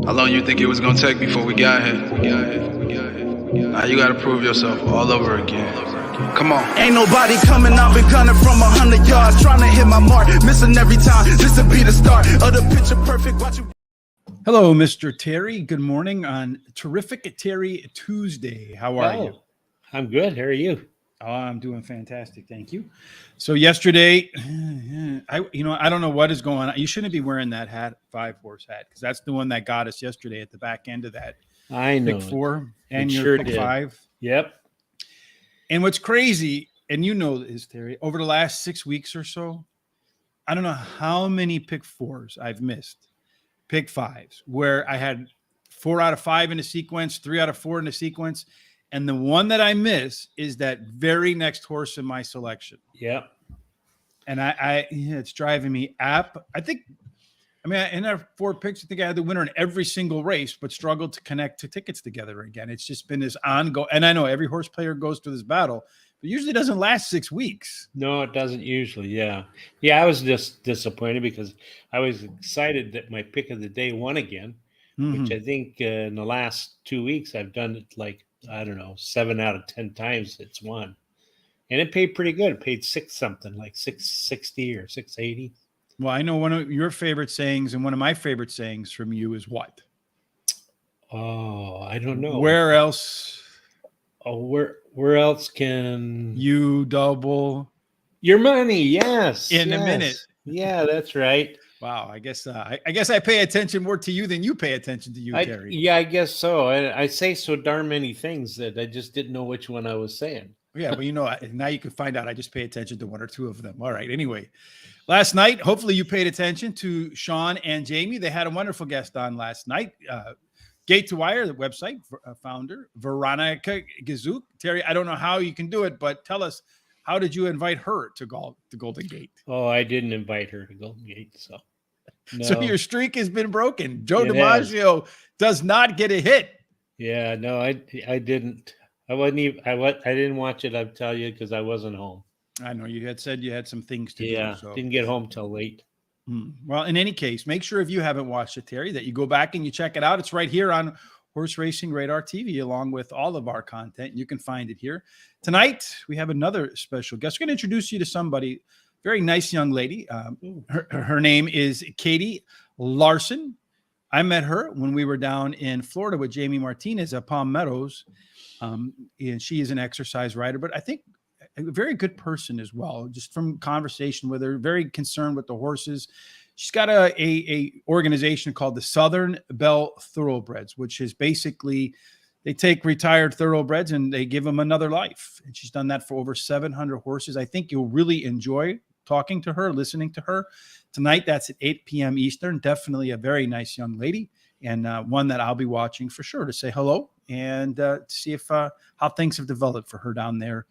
How long you think it was gonna take before we got here? Now you gotta prove yourself all over again. Come on. Ain't nobody coming, I've been gunning from 100 yards, trying to hit my mark, missing every time. This will be the start of the picture perfect. Watch you. Hello, Mr. Terry. Good morning on Terrific Terry Tuesday. How are you? I'm good. How are you? Oh, I'm doing fantastic. Thank you. So yesterday, I don't know what is going on. You shouldn't be wearing that hat, 5-horse hat, because that's the one that got us yesterday at the back end of that. I know. Pick 4 and It your sure pick did. 5. Yep. And what's crazy, and you know this, Terry, over the last 6 weeks or so, I don't know how many pick 4s I've missed. Pick 5s, where I had 4 out of 5 in a sequence, 3 out of 4 in a sequence. And the one that I miss is that very next horse in my selection. Yep. And it's driving me up. In our 4 picks, I think I had the winner in every single race, but struggled to connect 2 tickets together again. It's just been this ongoing. And I know every horse player goes through this battle, but usually doesn't last 6 weeks. No, it doesn't usually. Yeah. I was just disappointed because I was excited that my pick of the day won again, which I think in the last 2 weeks I've done it like, I don't know, 7 out of 10 times it's won. And it paid pretty good. It paid something like 660 or 680. Well, I know one of your favorite sayings, and one of my favorite sayings from you is what? Oh, I don't know. Where else? Oh, where else can you double your money? Yes. In a minute. Yeah, that's right. Wow, I guess I pay attention more to you than you pay attention to you, Terry. Yeah, I guess so. I say so darn many things that I just didn't know which one I was saying. Yeah, but now you can find out I just pay attention to 1 or 2 of them. All right. Anyway, last night, hopefully you paid attention to Sean and Jamie. They had a wonderful guest on last night. Gate to Wire, the website founder, Veronica Gazuk. Terry, I don't know how you can do it, but tell us, how did you invite her to Golden Gate? Oh, I didn't invite her to Golden Gate, so. No. So your streak has been broken. Joe DiMaggio does not get a hit. Yeah, no, I didn't. I didn't watch it, I'll tell you, because I wasn't home. I know you had said you had some things to do. Yeah, didn't get home till late. Well, in any case, make sure if you haven't watched it, Terry, that you go back and you check it out. It's right here on Horse Racing Radar TV, along with all of our content. You can find it here. Tonight, we have another special guest. We're going to introduce you to somebody, very nice young lady. Her name is Katie Larson. I met her when we were down in Florida with Jamie Martinez at Palm Meadows. And she is an exercise rider, but I think a very good person as well, just from conversation with her, very concerned with the horses. She's got a organization called the Southern Belle Thoroughbreds, which is basically they take retired thoroughbreds and they give them another life. And she's done that for over 700 horses. I think you'll really enjoy talking to her, listening to her. Tonight, that's at 8 p.m. Eastern. Definitely a very nice young lady, and one that I'll be watching for sure to say hello and to see if how things have developed for her down there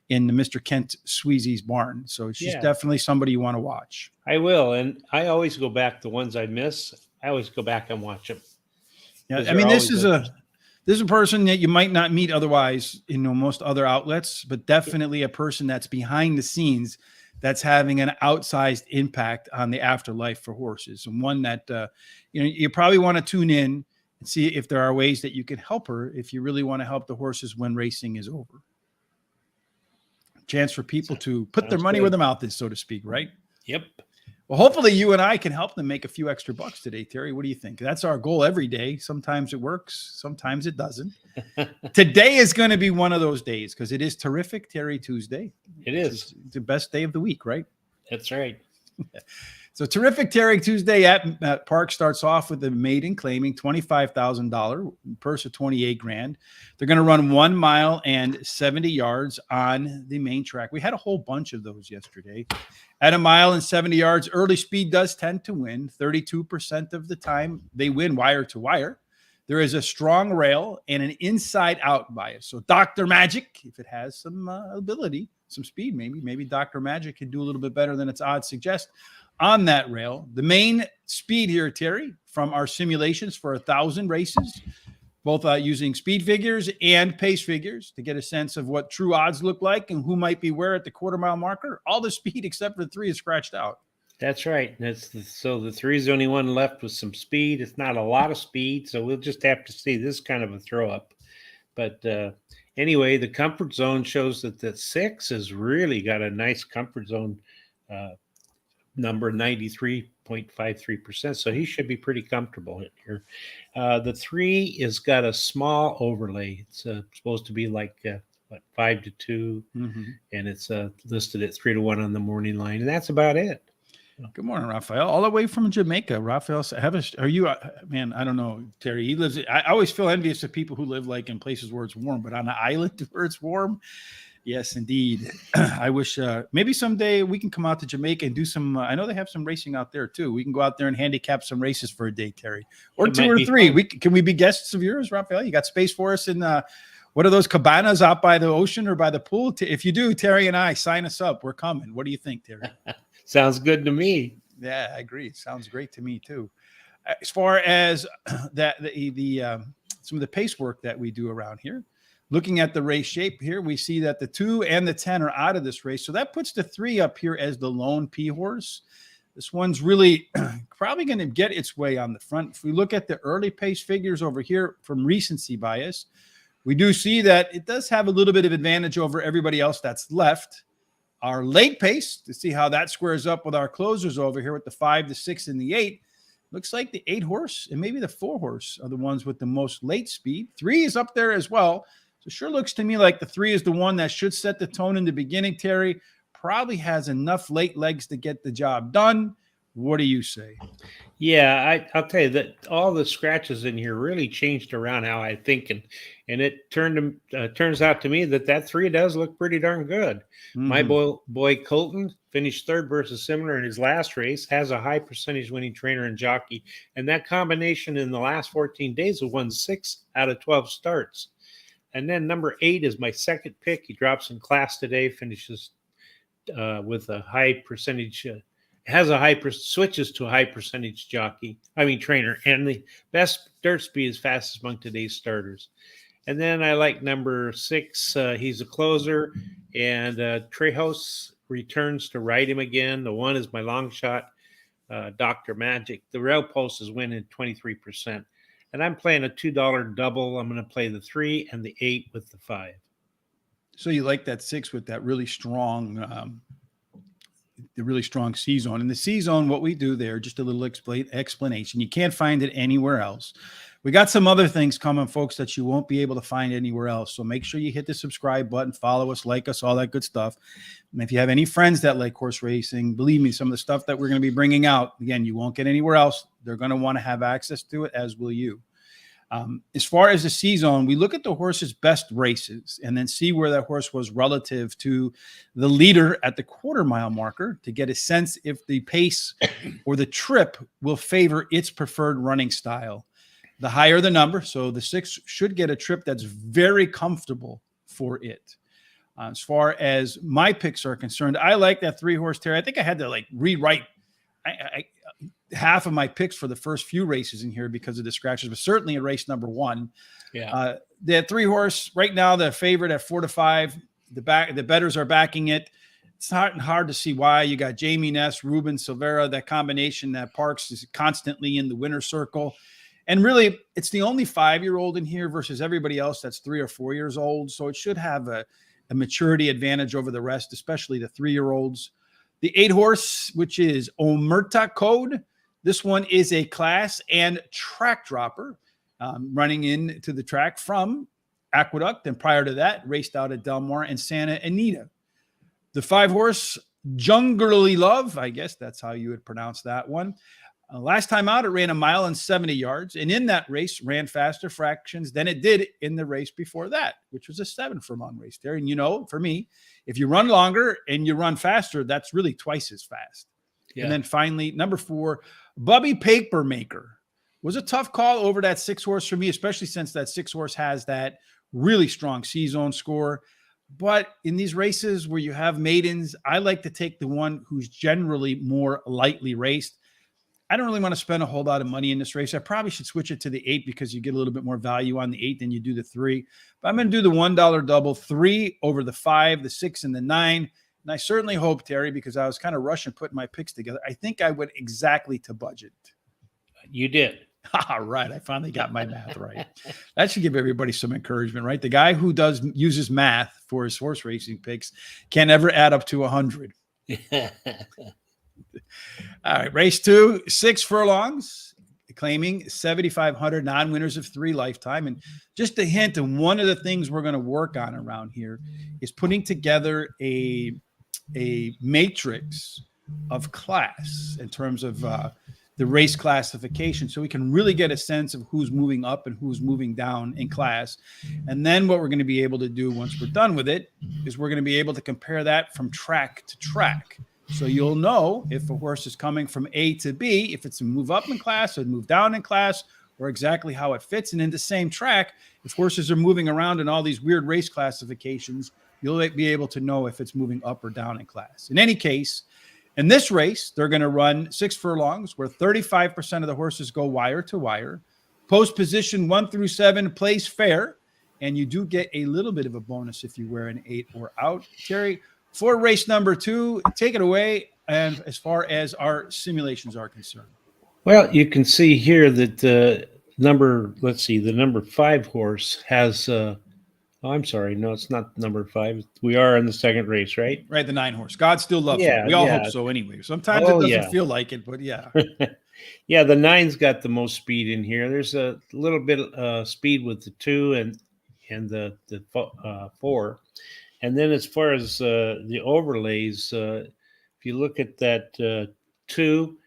in the Mr. Kent Sweezy's barn. So she's definitely somebody you want to watch. I will, and I always go back. The ones I miss, I always go back and watch them. Yeah, I mean, this is a person that you might not meet otherwise in most other outlets, but definitely a person that's behind the scenes that's having an outsized impact on the afterlife for horses, and one that you probably want to tune in and see if there are ways that you can help her if you really want to help the horses when racing is over. Chance for people to put their money where their mouth is, so to speak, right? Yep. Well, hopefully you and I can help them make a few extra bucks today, Terry. What do you think? That's our goal every day. Sometimes it works. Sometimes it doesn't. Today is going to be one of those days because it is Terrific Terry Tuesday. It is. It's the best day of the week, right? That's right. So Terrific Terry Tuesday at Parx starts off with the maiden claiming $25,000, purse of $28,000. They're going to run 1 mile and 70 yards on the main track. We had a whole bunch of those yesterday. At 1 mile and 70 yards, early speed does tend to win. 32% of the time they win wire to wire. There is a strong rail and an inside out bias. So Dr. Magic, if it has some ability, some speed, maybe Dr. Magic can do a little bit better than its odds suggest on that rail. The main speed here, Terry, from our simulations for 1,000 races, both using speed figures and pace figures to get a sense of what true odds look like and who might be where at the quarter mile marker. All the speed except for the 3 is scratched out. That's right. So the three's the only one left with some speed. It's not a lot of speed, so we'll just have to see this kind of a throw up. But anyway, the comfort zone shows that the 6 has really got a nice comfort zone uh, number, 93.53%. So he should be pretty comfortable in here. The 3 has got a small overlay. It's supposed to be like 5-2, and it's listed at 3-1 on the morning line, and that's about it. Good morning, Raphael. All the way from Jamaica. Raphael, are you, man? I don't know, Terry. He lives. I always feel envious of people who live like in places where it's warm, but on an island where it's warm. Yes, indeed. I wish maybe someday we can come out to Jamaica and do some. I know they have some racing out there too. We can go out there and handicap some races for a day, Terry, or 2 or 3. Can we be guests of yours, Raphael? You got space for us in what are those cabanas out by the ocean or by the pool? If you do, Terry and I, sign us up. We're coming. What do you think, Terry? Sounds good to me. Yeah, I agree. It sounds great to me too. As far as that, some of the pace work that we do around here, looking at the race shape here, we see that the 2 and the 10 are out of this race. So that puts the 3 up here as the lone P horse. This one's really probably going to get its way on the front. If we look at the early pace figures over here from recency bias, we do see that it does have a little bit of advantage over everybody else that's left. Our late pace, to see how that squares up with our closers over here with the 5, the 6, and the 8. Looks like the 8 horse and maybe the 4 horse are the ones with the most late speed. 3 is up there as well. So sure looks to me like the 3 is the one that should set the tone in the beginning, Terry. Probably has enough late legs to get the job done. What do you say? Yeah, I'll tell you that all the scratches in here really changed around how I think, and it turns out to me that 3 does look pretty darn good. My boy Colton finished 3rd versus similar in his last race, has a high percentage winning trainer and jockey, and that combination in the last 14 days have won 6 out of 12 starts. And then number 8 is my second pick. He drops in class today, finishes with a high percentage. Switches to a high percentage trainer, and the best dirt speed is fastest among today's starters. And then I like number 6. He's a closer, and Trejos returns to ride him again. The 1 is my long shot, Dr. Magic. The rail post is winning 23%. And I'm playing a $2 double. I'm going to play the 3 and the 8 with the 5. So you like that 6 with that really strong the really strong C zone. In the C zone, what we do there, just a little explanation. You can't find it anywhere else. We got some other things coming, folks, that you won't be able to find anywhere else. So make sure you hit the subscribe button, follow us, like us, all that good stuff. And if you have any friends that like horse racing, believe me, some of the stuff that we're going to be bringing out, again, you won't get anywhere else. They're going to want to have access to it, as will you. As far as the C zone, we look at the horse's best races and then see where that horse was relative to the leader at the quarter-mile marker to get a sense if the pace or the trip will favor its preferred running style. The higher the number, so the 6 should get a trip that's very comfortable for it. As far as my picks are concerned, I like that 3 horse, Terry. I think I had to rewrite half of my picks for the first few races in here because of the scratches, but certainly in race number 1. Yeah. The 3 horse right now, the favorite at 4-5. The bettors are backing it. It's not hard to see why. You got Jamie Ness, Ruben Silvera, that combination that Parx is constantly in the winner's circle. And really, it's the only 5-year-old in here versus everybody else that's 3 or 4 years old. So it should have a maturity advantage over the rest, especially the 3-year-olds. The 8 horse, which is Omerta Code. This one is a class and track dropper running into the track from Aqueduct. And prior to that, raced out at Del Mar and Santa Anita. The 5 horse, Jungerly Love. I guess that's how you would pronounce that one. Last time out, it ran 1 mile and 70 yards. And in that race, ran faster fractions than it did in the race before that, which was a 7 furlong race there. And, for me, if you run longer and you run faster, that's really twice as fast. Yeah. And then finally, number 4, Bubby Papermaker. Was a tough call over that 6 horse for me, especially since that 6 horse has that really strong C-zone score. But in these races where you have maidens, I like to take the one who's generally more lightly raced. I don't really want to spend a whole lot of money in this race. I probably should switch it to the 8 because you get a little bit more value on the 8 than you do the 3. But I'm going to do the $1 double, 3 over the 5, the 6, and the 9. And I certainly hope, Terry, because I was kind of rushing putting my picks together, I think I went exactly to budget. You did. All right. I finally got my math right. That should give everybody some encouragement, right? The guy who uses math for his horse racing picks can't ever add up to 100. All right. Race 2, 6 furlongs, claiming 7,500 non-winners of 3 lifetime. And just a hint, and one of the things we're going to work on around here is putting together a matrix of class in terms of the race classification, so we can really get a sense of who's moving up and who's moving down in class. And then what we're going to be able to do once we're done with it is we're going to be able to compare that from track to track. So you'll know if a horse is coming from A to B, if it's a move up in class or move down in class, or exactly how it fits. And in the same track, if horses are moving around in all these weird race classifications, you'll be able to know if it's moving up or down in class. In any case, in this race, they're going to run 6 furlongs where 35% of the horses go wire to wire. Post position 1 through 7 plays fair, and you do get a little bit of a bonus if you wear an 8 or out. Terry, for race number 2, take it away. And as far as our simulations are concerned. Well, you can see here that the number 5 horse has I'm sorry. No, it's not number 5. We are in the second race, right? Right, the 9 horse. God still loves me. We all hope so anyway. Sometimes it doesn't feel like it, but yeah. Yeah, the 9's got the most speed in here. There's a little bit speed with the 2 and the 4. And then as far as the overlays, if you look at that 2,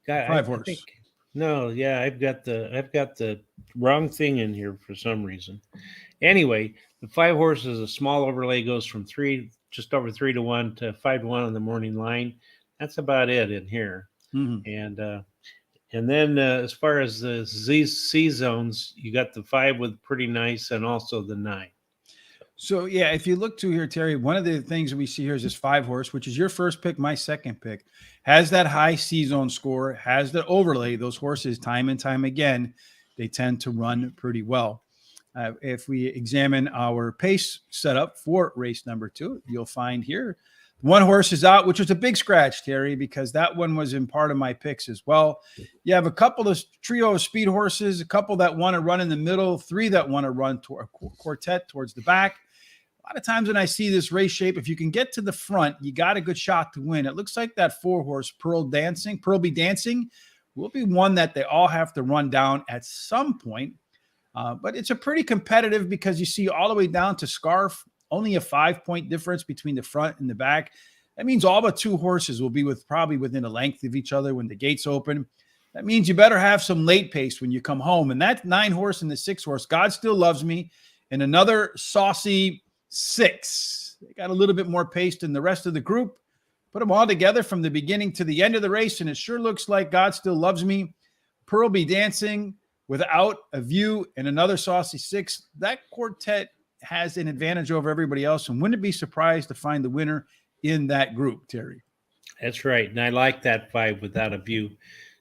5 horse. I've got the wrong thing in here for some reason. Anyway, the 5 horses, a small overlay goes from just over 3 to 1 to 5 to 1 on the morning line. That's about it in here. Mm-hmm. And then as far as the C zones, you got the 5 with pretty nice, and also the 9. So yeah, if you look to here, Terry, one of the things that we see here is this 5 horse, which is your first pick, my second pick, has that high C zone score, has the overlay. Those horses, time and time again, they tend to run pretty well. If we examine our pace setup for race number 2, you'll find here 1 horse is out, which was a big scratch, Terry, because that one was in part of my picks as well. You have a couple of trio of speed horses, a couple that want to run in the middle, 3 that want to run to a quartet towards the back. A lot of times when I see this race shape, if you can get to the front, you got a good shot to win. It looks like that 4 horse Pearl Be Dancing will be one that they all have to run down at some point. But it's a pretty competitive, because you see all the way down to Scarf, only a 5-point difference between the front and the back. That means all but 2 horses will be probably within a length of each other when the gates open. That means you better have some late pace when you come home. And that 9 horse and the 6 horse, God Still Loves Me, and another saucy 6. They got a little bit more pace than the rest of the group. Put them all together from the beginning to the end of the race, and it sure looks like God Still Loves Me, Pearl Be Dancing, Without a View, and another saucy 6. That quartet has an advantage over everybody else, and wouldn't be surprised to find the winner in that group, Terry. That's right, and I like that 5, Without a View.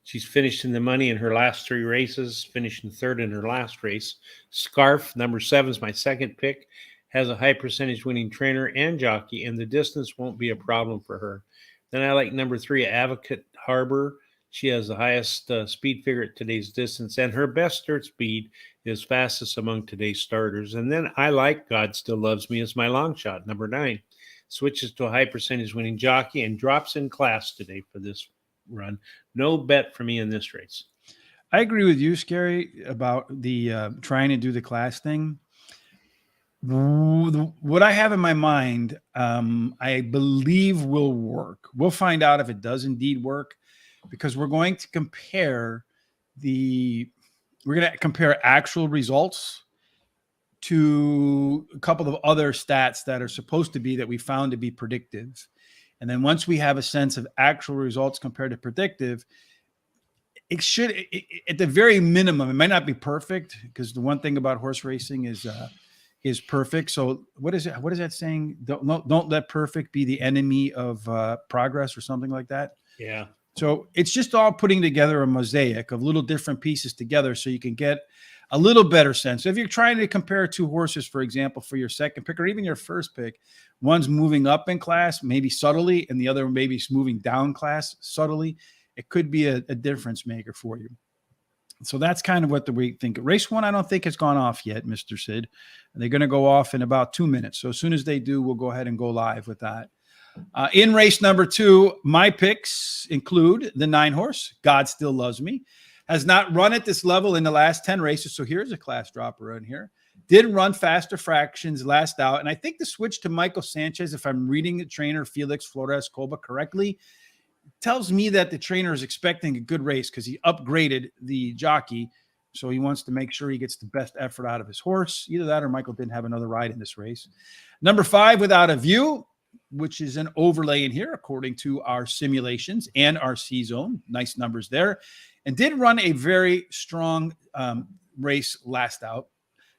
She's finished in the money in her last 3 races, finishing 3rd in her last race. Scarf, number 7, is my second pick. Has a high percentage winning trainer and jockey, and the distance won't be a problem for her. Then I like number 3, Advocate Harbor. She has the highest speed figure at today's distance, and her best start speed is fastest among today's starters. And then I like God Still Loves Me as my long shot, number 9. Switches to a high percentage winning jockey and drops in class today for this run. No bet for me in this race. I agree with you, Scary, about the trying to do the class thing. What I have in my mind, I believe will work. We'll find out if it does indeed work, because we're going to compare actual results to a couple of other stats that are supposed to be, that we found to be predictive. And then once we have a sense of actual results compared to predictive, it should, at the very minimum, it might not be perfect, because the one thing about horse racing is perfect. So what is it? What is that saying? Don't let perfect be the enemy of progress, or something like that. Yeah. So it's just all putting together a mosaic of little different pieces together, so you can get a little better sense. So if you're trying to compare two horses, for example, for your second pick or even your first pick, one's moving up in class, maybe subtly, and the other maybe is moving down class subtly, it could be a difference maker for you. So that's kind of what we think. Race 1, I don't think has gone off yet, Mr. Sid. They're going to go off in about 2 minutes. So as soon as they do, we'll go ahead and go live with that. In race number 2, my picks include the 9 horse, God Still Loves Me. Has not run at this level in the last 10 races. So here's a class dropper in here. Did run faster fractions last out. And I think the switch to Michael Sanchez, if I'm reading the trainer Felix Flores Coba correctly, tells me that the trainer is expecting a good race because he upgraded the jockey. So he wants to make sure he gets the best effort out of his horse. Either that or Michael didn't have another ride in this race. Number 5, Without a View, which is an overlay in here according to our simulations and our C-zone. Nice numbers there. And did run a very strong race last out.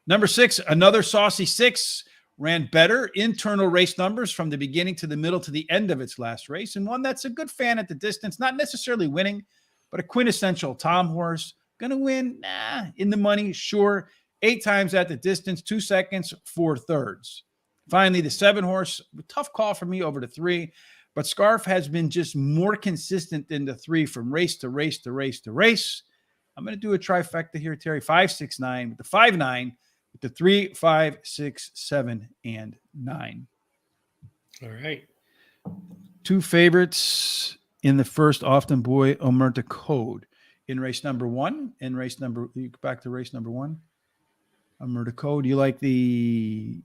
Number 6, another saucy 6, ran better internal race numbers from the beginning to the middle to the end of its last race. And one that's a good fan at the distance, not necessarily winning, but a quintessential Tom horse. Going to win? Nah. In the money? Sure. 8 times at the distance, 2 seconds, 4 thirds. Finally, the 7 horse, tough call for me over the 3. But Scarf has been just more consistent than the 3 from race to race to race to race. I'm going to do a trifecta here, Terry. 5, 6, 9 with the 5, 9 with the 3, 5, 6, 7, and 9. All right. 2 favorites in the first Often Boy Omerta Code in race number 1. In race number, you go back to race number 1. Omerta Code. You like the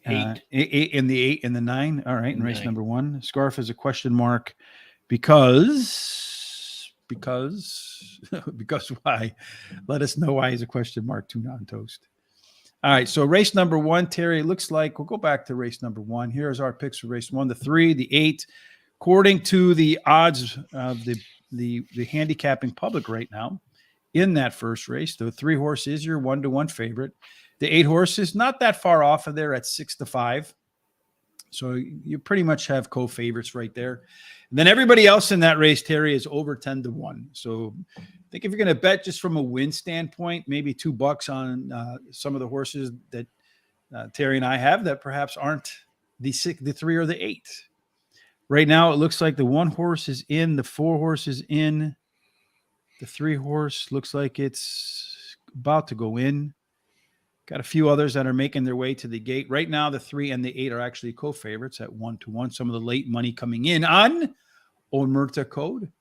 8 and the 8 and the 9. All right. In race number 1, Scarf is a question mark because why? Let us know why he's a question mark. Tune on toast. All right. So race number 1, Terry, looks like we'll go back to race number 1. Here's our picks for race 1, the 3, the 8, according to the odds of the handicapping public right now in that first race. The 3 horse is your 1-to-1 favorite. The 8 horse is not that far off of there at 6-5. So you pretty much have co-favorites right there. And then everybody else in that race, Terry, is over 10-1. So I think if you're going to bet just from a win standpoint, maybe $2 on some of the horses that Terry and I have that perhaps aren't the 3 or the 8. Right now, it looks like the 1 horse is in, the 4 horse is in, the 3 horse looks like it's about to go in. Got a few others that are making their way to the gate. Right now, the 3 and the 8 are actually co-favorites at 1-to-1. Some of the late money coming in on Omerta Code.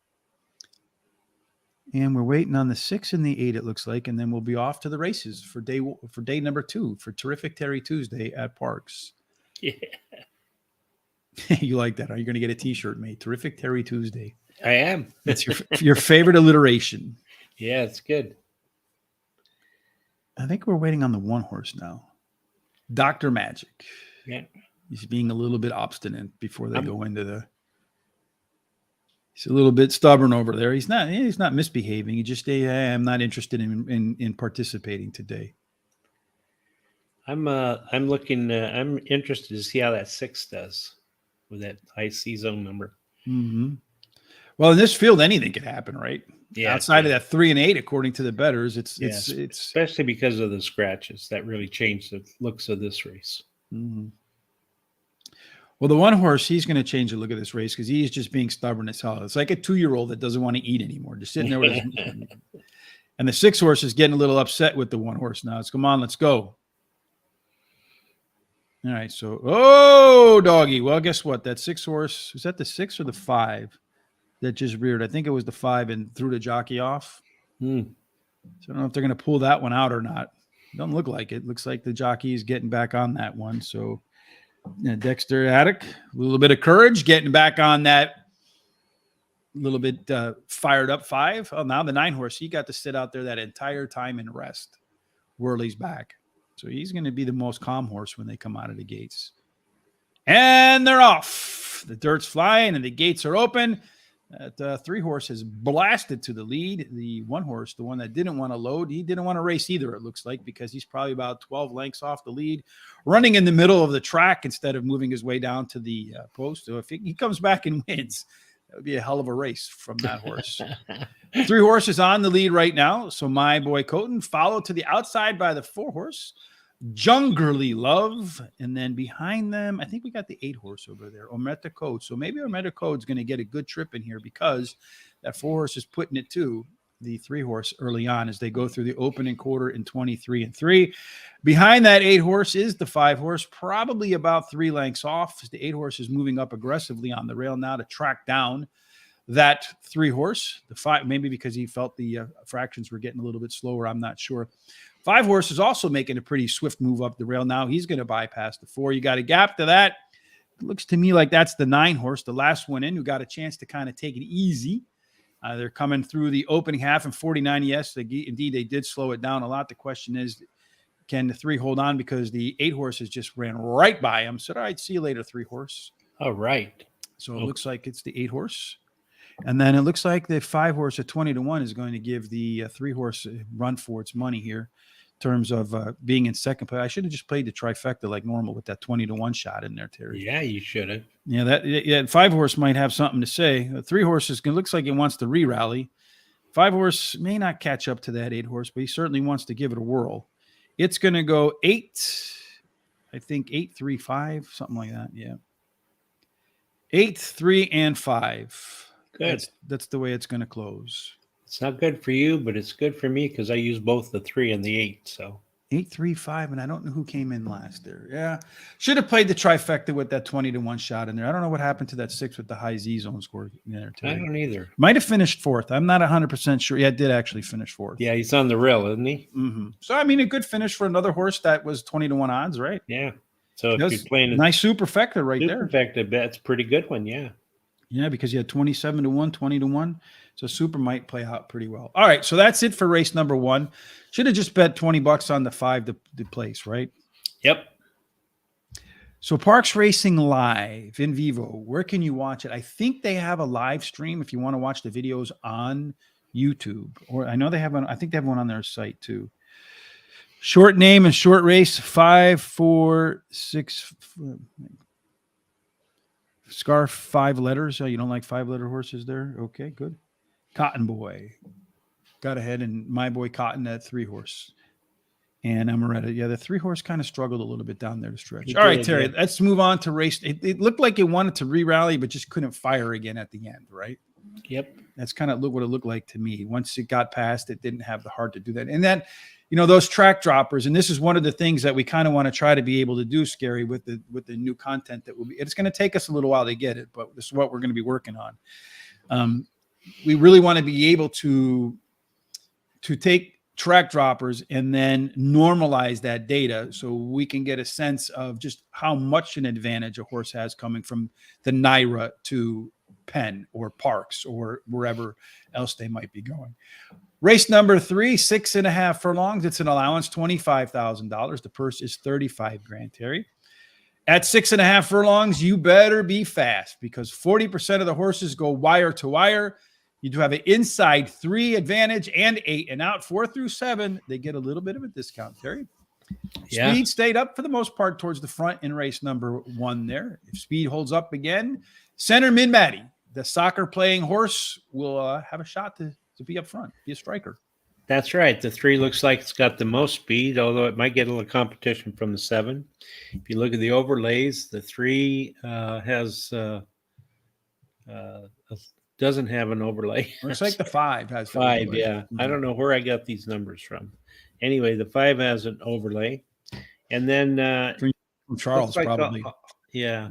And we're waiting on the 6 and the 8, it looks like. And then we'll be off to the races for day number 2 for Terrific Terry Tuesday at Parx. Yeah. You like that? Are you going to get a T-shirt made? Terrific Terry Tuesday. I am. That's your favorite alliteration. Yeah, it's good. I think we're waiting on the 1 horse now. Dr. Magic. Yeah. He's being a little bit obstinate before they go into the. He's a little bit stubborn over there. He's not misbehaving. He just I'm not interested in participating today. I'm looking. I'm interested to see how that 6 does with that high C-zone number. Mm-hmm. Well, in this field, anything can happen, right? Yeah. Outside of that 3 and 8, according to the bettors, it's especially because of the scratches that really changed the looks of this race. Mm-hmm. Well, the 1 horse, he's going to change the look of this race because he's just being stubborn as hell. It's like a 2-year-old that doesn't want to eat anymore, just sitting there with his. And the 6 horse is getting a little upset with the 1 horse now. It's come on, let's go. All right, so doggy. Well, guess what? That 6 horse, was that the 6 or the 5 that just reared? I think it was the 5 and threw the jockey off. So I don't know if they're going to pull that one out or not. Doesn't look like it. Looks like the jockey is getting back on that one. So Dexter Attic, a little bit of courage, getting back on that little bit fired up 5. Oh, now the 9 horse, he got to sit out there that entire time and rest. Worley's back. So he's going to be the most calm horse when they come out of the gates. And they're off. The dirt's flying and the gates are open. That 3 horse has blasted to the lead. The 1 horse, the one that didn't want to load, he didn't want to race either, it looks like, because he's probably about 12 lengths off the lead, running in the middle of the track instead of moving his way down to the post. So if he comes back and wins, That would be a hell of a race from that horse. 3 horses on the lead right now. So My Boy Coton, followed to the outside by the 4 horse, Jungerly Love. And then behind them, I think we got the 8 horse over there, Ometa Code. So maybe Ometa Code's going to get a good trip in here because that 4 horse is putting it to the 3 horse early on as they go through the opening quarter in 23-3. Behind that 8 horse is the 5 horse, probably about 3 lengths off. The 8 horse is moving up aggressively on the rail now to track down that 3 horse. The 5, maybe because he felt the fractions were getting a little bit slower. I'm not sure. 5 horse is also making a pretty swift move up the rail now. He's going to bypass the 4. You got a gap to that. It looks to me like that's the 9 horse, the last one in, who got a chance to kind of take it easy. They're coming through the opening half in 49. Yes, indeed, they did slow it down a lot. The question is, can the 3 hold on? Because the 8 horses just ran right by him. So, all right, see you later, 3 horse. All right. So it looks like it's the 8 horse. And then it looks like the 5 horse at 20-1 is going to give the 3 horse a run for its money here in terms of being in second place. I should have just played the trifecta like normal with that 20-1 shot in there, Terry. Yeah, you should have. Yeah, 5 horse might have something to say. 3 horses looks like it wants to re-rally. 5 horse may not catch up to that 8 horse, but he certainly wants to give it a whirl. It's going to go 8, I think 8, 3, 5, something like that. Yeah. 8, 3, and 5. Good. That's the way it's going to close. It's not good for you, but it's good for me because I use both the 3 and the 8. So 8, 3, 5, and I don't know who came in last there. Yeah, should have played the trifecta with that 20-1 shot in there. I don't know what happened to that 6 with the high Z zone score in there. I don't either. Might have finished 4th. I'm not 100% sure. Yeah, it did actually finish 4th. Yeah, he's on the rail, isn't he? Mm-hmm. So I mean, a good finish for another horse that was 20-1 odds, right? Yeah. So if you're playing a nice superfecta right there. Superfecta, that's a pretty good one. Yeah. Yeah, because you had 27-1, 20-1. So super might play out pretty well. All right, so that's it for race number 1. Should have just bet $20 on the 5 to place, right? Yep. So Parx Racing Live in vivo, where can you watch it? I think they have a live stream if you want to watch the videos on YouTube. Or I know they have one. I think they have one on their site too. Short name and short race, 5, 4, 6. Scarf, 5 letters. Oh, you don't like 5-letter horses there? Okay, good. Cotton Boy. Got ahead, and My Boy Cotton at 3 horse. And Amaretta. Yeah, the 3 horse kind of struggled a little bit down there to stretch. All right, Terry, let's move on to race. It looked like it wanted to re-rally, but just couldn't fire again at the end, right? Yep. That's kind of what it looked like to me. Once it got past, it didn't have the heart to do that. And then, those track droppers, and this is one of the things that we kind of want to try to be able to do, Scary, with the new content that will be. It's going to take us a little while to get it, but this is what we're going to be working on. We really want to be able to take track droppers and then normalize that data so we can get a sense of just how much an advantage a horse has coming from the Naira to Penn or Parx or wherever else they might be going. Race number 3, 6.5 furlongs. It's an allowance, $25,000. The purse is $35,000, Terry. At 6.5 furlongs, you better be fast because 40% of the horses go wire to wire. You do have an inside 3 advantage and 8 and out. 4 through 7, they get a little bit of a discount, Terry. Yeah. Speed stayed up for the most part towards the front in race number 1 there. If speed holds up again, center Min Matty, the soccer playing horse, will have a shot to be up front, be a striker. That's right. The 3 looks like it's got the most speed, although it might get a little competition from the 7. If you look at the overlays, the 3 doesn't have an overlay. Looks like the 5 has 5. Yeah. I don't know where I got these numbers from. Anyway, the 5 has an overlay. And then from Charles, like probably. Yeah.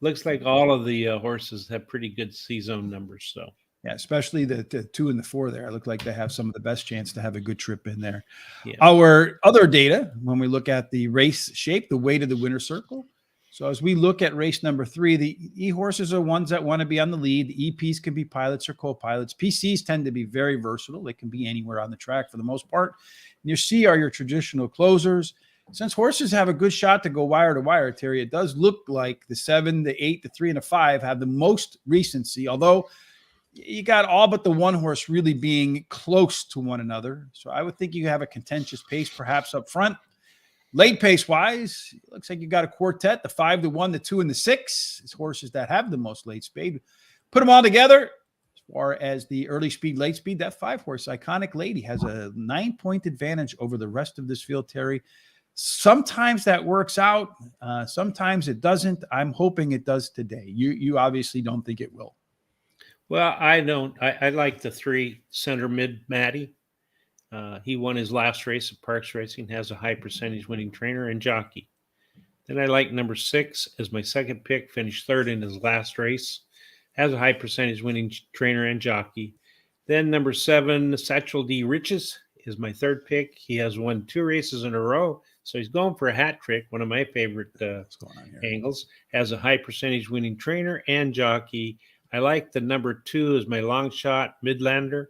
Looks like all of the horses have pretty good C-zone numbers. So yeah, especially the 2 and the 4 there. Look like they have some of the best chance to have a good trip in there. Yeah. Our other data, when we look at the race shape, the weight of the winner circle. So as we look at race number 3, the E-horses are ones that want to be on the lead. The EPs can be pilots or co-pilots. PCs tend to be very versatile. They can be anywhere on the track for the most part. And your C are your traditional closers. Since horses have a good shot to go wire to wire, Terry, it does look like the 7, the 8, the 3, and the 5 have the most recency, although you got all but the 1 horse really being close to one another. So I would think you have a contentious pace perhaps up front. Late pace wise, looks like you got a quartet, the 5, the 1, the 2, and the 6. It's horses that have the most late speed. Put them all together. As far as the early speed, late speed, that 5-horse Iconic Lady has a 9-point advantage over the rest of this field, Terry. Sometimes that works out. Sometimes it doesn't. I'm hoping it does today. You obviously don't think it will. Well, I don't. I like the 3 center mid Matty. He won his last race at Parx Racing, has a high percentage winning trainer and jockey. Then I like number 6 as my second pick, finished third in his last race, has a high percentage winning trainer and jockey. Then number 7, Satchel D. Riches is my third pick. He has won 2 races in a row, so he's going for a hat trick, one of my favorite angles. Has a high percentage winning trainer and jockey. I like the number 2 as my long shot, Midlander.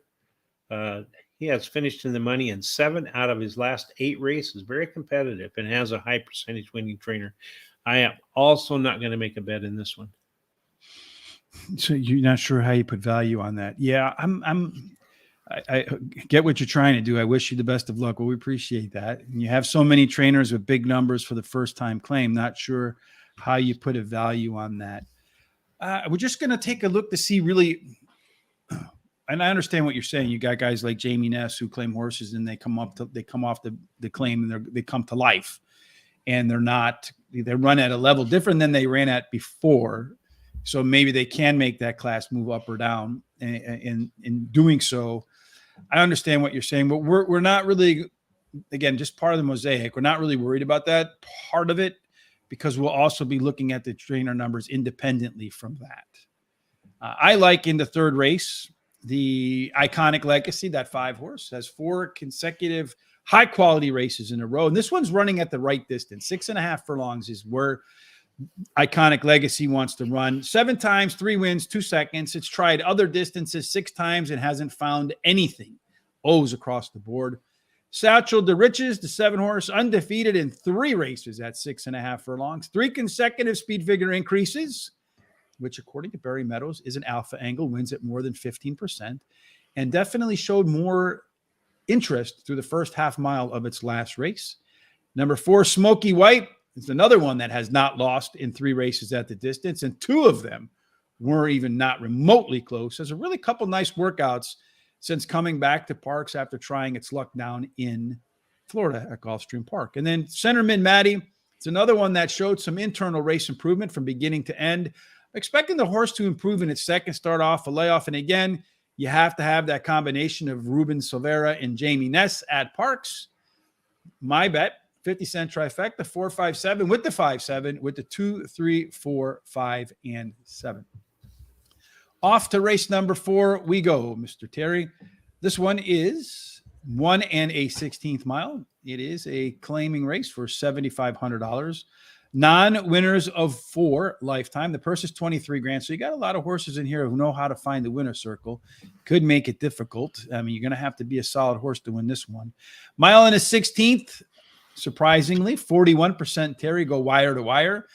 He has finished in the money in 7 out of his last 8 races. Very competitive and has a high percentage winning trainer. I am also not going to make a bet in this one. So you're not sure how you put value on that? Yeah, I get what you're trying to do. I wish you the best of luck. Well, we appreciate that. And you have so many trainers with big numbers for the first time claim. Not sure how you put a value on that. We're just going to take a look to see really. And I understand what you're saying. You got guys like Jamie Ness who claim horses and they come off the claim and they come to life, and they run at a level different than they ran at before. So maybe they can make that class move up or down. And in doing so, I understand what you're saying, but we're not really, again, just part of the mosaic. We're not really worried about that part of it because we'll also be looking at the trainer numbers independently from that. I like in the third race, the Iconic Legacy, that 5-horse, has 4 consecutive high-quality races in a row. And this one's running at the right distance. 6.5 furlongs is where Iconic Legacy wants to run. 7 times, 3 wins, 2 seconds. It's tried other distances 6 times and hasn't found anything. O's across the board. Satchel de Riches, the 7-horse, undefeated in 3 races at 6.5 furlongs. 3 consecutive speed figure increases, which according to Barry Meadows is an alpha angle, wins at more than 15%, and definitely showed more interest through the first half mile of its last race. Number 4, Smoky White, is another one that has not lost in 3 races at the distance, and 2 of them were even not remotely close. There's a really couple nice workouts since coming back to Parx after trying its luck down in Florida at Gulfstream Park. And then Center Mid Matty, it's another one that showed some internal race improvement from beginning to end. Expecting the horse to improve in its second start off, a layoff. And again, you have to have that combination of Ruben Silvera and Jamie Ness at Parx. My bet, 50-cent trifecta, 4, 5, 7 with the 5, 7 with the 2, 3, 4, 5, and 7. Off to race number 4 we go, Mr. Terry. This one is 1 1/16 mile. It is a claiming race for $7,500. Non-winners of 4 lifetime. The purse is $23,000. So you got a lot of horses in here who know how to find the winner circle. Could make it difficult. I mean, you're going to have to be a solid horse to win this one. 1 1/16. Surprisingly, 41% Terry go wire to wire.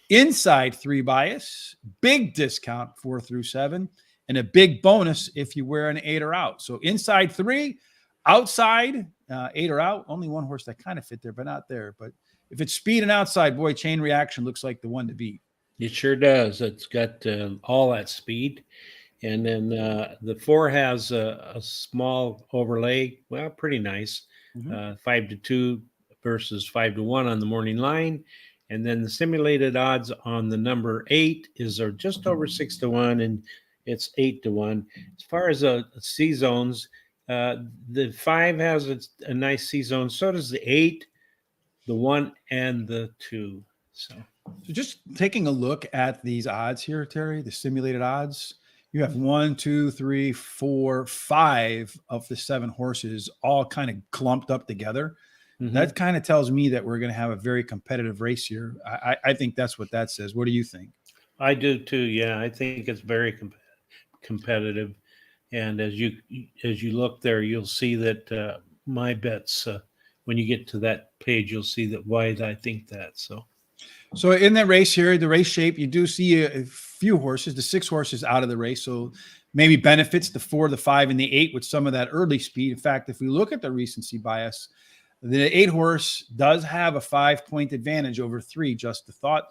Inside 3 bias. Big discount 4 through 7. And a big bonus if you wear an 8 or out. So inside 3, outside 8 or out. Only one horse that kind of fit there, but not there. But if it's speed and outside, boy, Chain Reaction looks like the one to beat. It sure does. It's got all that speed. And then the 4 has a small overlay. Well, pretty nice. 5-2 versus 5-1 on the morning line. And then the simulated odds on the number 8 are just over 6-1, and it's 8-1. As far as C zones, the 5 has a nice C zone. So does the 8. The 1 and the 2. So just taking a look at these odds here, Terry, the simulated odds, you have 1, 2, 3, 4, 5 of the 7 horses all kind of clumped up together. That kind of tells me that we're going to have a very competitive race here. I think that's what that says. What do you think? I do too. Yeah, I think it's very competitive. And as you look there, you'll see that my bets. When you get to that page, you'll see that why I think that. So in that race here, the race shape, you do see a few horses, the 6 horses out of the race. So maybe benefits the 4, the 5, and the 8 with some of that early speed. In fact, if we look at the recency bias, the 8 horse does have a 5-point advantage over 3, just a thought.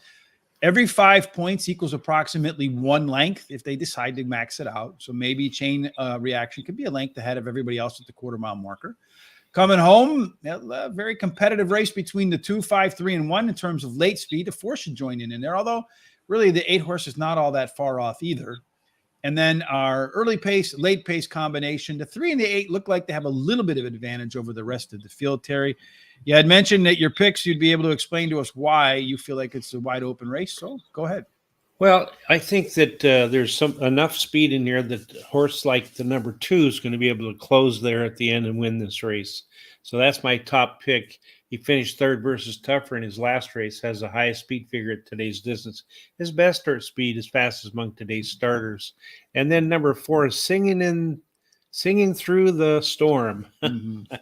Every 5 points equals approximately 1 length if they decide to max it out. So maybe chain reaction could be a length ahead of everybody else at the quarter-mile marker. Coming home, a very competitive race between the 2, 5, 3, and 1 in terms of late speed. The 4 should join in there, although really the 8 horse is not all that far off either. And then our early pace, late pace combination, the 3 and the 8 look like they have a little bit of advantage over the rest of the field, Terry. You had mentioned that your picks, you'd be able to explain to us why you feel like it's a wide open race. So go ahead. Well, I think that there's enough speed in here that a horse like the number 2 is going to be able to close there at the end and win this race. So that's my top pick. He finished third versus Tougher in his last race, has the highest speed figure at today's distance. His best start speed is fastest among today's starters. And then number 4 is Singing Through the Storm. Mm-hmm.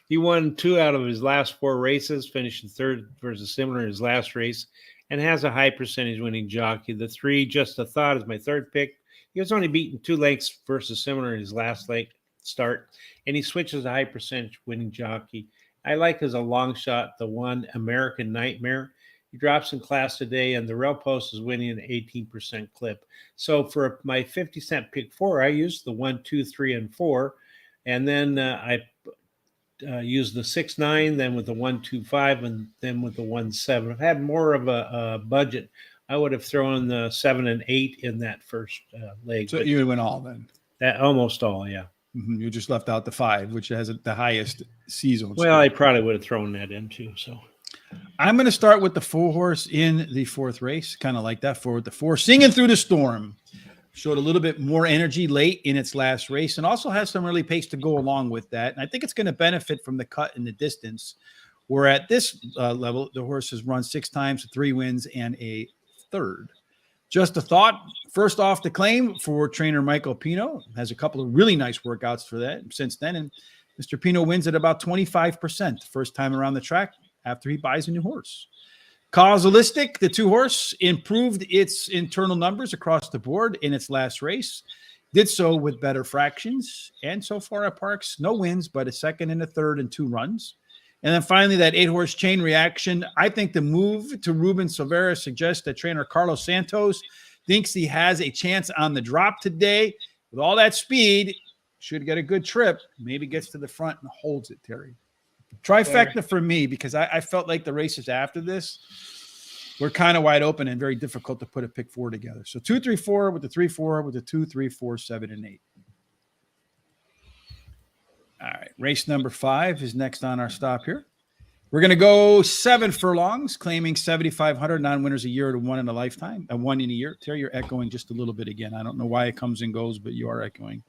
He won 2 out of his last 4 races, finishing third versus Similar in his last race, and has a high percentage winning jockey. The 3, Just a Thought, is my third pick. He was only beaten 2 lengths versus Similar in his last leg start, and he switches a high percentage winning jockey. I like as a long shot the 1, American Nightmare. He drops in class today, and the rail post is winning an 18% clip. So for my 50-cent pick 4, I used the 1, 2, 3, and 4, and then I used the 6, 9, then with the 1, 2, 5, and then with the 1, 7. If I had more of a budget, I would have thrown the 7 and 8 in that first leg. So you went all then? That almost all, yeah. Mm-hmm. You just left out the 5, which has the highest season. Well, I probably would have thrown that in too. So I'm going to start with the 4 horse in the 4th race, kind of like that 4 with the 4, Singing Through the Storm. Showed a little bit more energy late in its last race and also has some early pace to go along with that. And I think it's going to benefit from the cut in the distance, where at this level, the horse has run 6 times, 3 wins, and a third. Just a Thought, first off the claim for trainer Michael Pino, has a couple of really nice workouts for that since then. And Mr. Pino wins at about 25% first time around the track after he buys a new horse. Causalistic, the 2 horse, improved its internal numbers across the board in its last race. Did so with better fractions. And so far at Parx, no wins, but a second and a third and 2 runs. And then finally, that 8 horse Chain Reaction. I think the move to Ruben Silvera suggests that trainer Carlos Santos thinks he has a chance on the drop today. With all that speed, should get a good trip. Maybe gets to the front and holds it, Terry. Trifecta for me, because I felt like the races after this were kind of wide open and very difficult to put a pick 4 together. So 2, 3, 4 with the 3, 4 with the 2, 3, 4, 7, and 8. All right. Race number 5 is next on our stop here. We're going to go 7 furlongs, claiming 7,500 non-winners a year to 1 in a lifetime, 1 in a year. Terry, you're echoing just a little bit again. I don't know why it comes and goes, but you are echoing.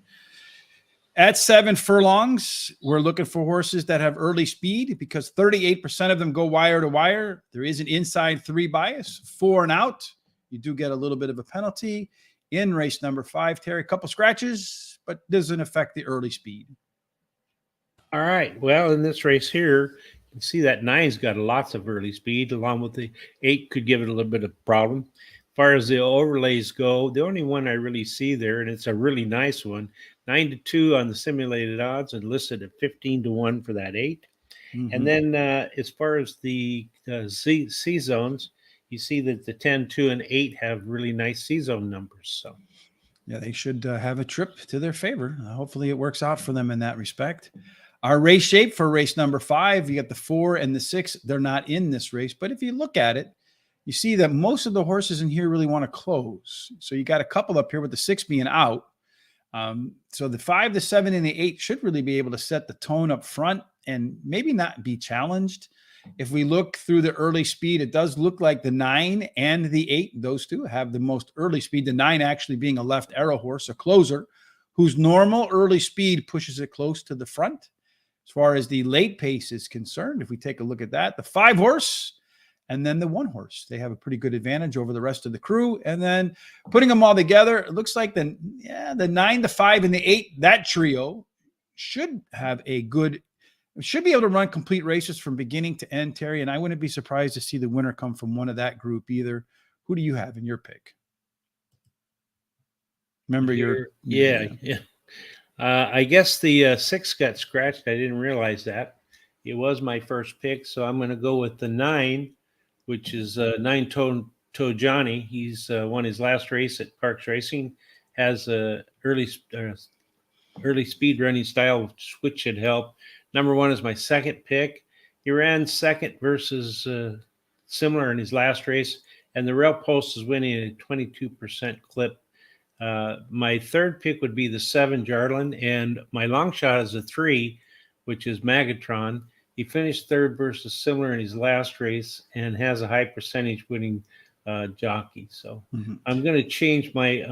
At 7 furlongs, we're looking for horses that have early speed because 38% of them go wire to wire. There is an inside 3 bias, 4 and out. You do get a little bit of a penalty in race number 5. Terry, a couple scratches, but doesn't affect the early speed. All right. Well, in this race here, you can see that 9's got lots of early speed, along with the 8 could give it a little bit of problem. As far as the overlays go, the only one I really see there, and it's a really nice one, 9-2 on the simulated odds and listed at 15-1 for that 8. Mm-hmm. And then as far as the C zones, you see that the 10, 2, and 8 have really nice C zone numbers. So, yeah, they should have a trip to their favor. Hopefully it works out for them in that respect. Our race shape for race number 5, you got the 4 and the 6. They're not in this race, but if you look at it, you see that most of the horses in here really want to close. So you got a couple up here with the 6 being out. So the 5, the 7, and the 8 should really be able to set the tone up front and maybe not be challenged. If we look through the early speed, it does look like the 9 and the 8, those 2 have the most early speed. The 9 actually being a left arrow horse, a closer, whose normal early speed pushes it close to the front. As far as the late pace is concerned, if we take a look at that, the 5 horse and then the 1 horse, they have a pretty good advantage over the rest of the crew. And then putting them all together, it looks like the 9, the 5, and the 8, that trio should have should be able to run complete races from beginning to end, Terry. And I wouldn't be surprised to see the winner come from one of that group either. Who do you have in your pick? Remember yeah. I guess the 6 got scratched. I didn't realize that. It was my first pick, so I'm going to go with the 9, which is 9-tone Johnny. He's won his last race at Parx Racing. Has a early speed running style, which should help. Number 1 is my second pick. He ran second versus similar in his last race, and the rail post is winning at a 22% clip. My third pick would be the 7 Jarlin, and my long shot is a 3, which is Magatron. He finished third versus similar in his last race and has a high percentage winning jockey. So I'm going to change my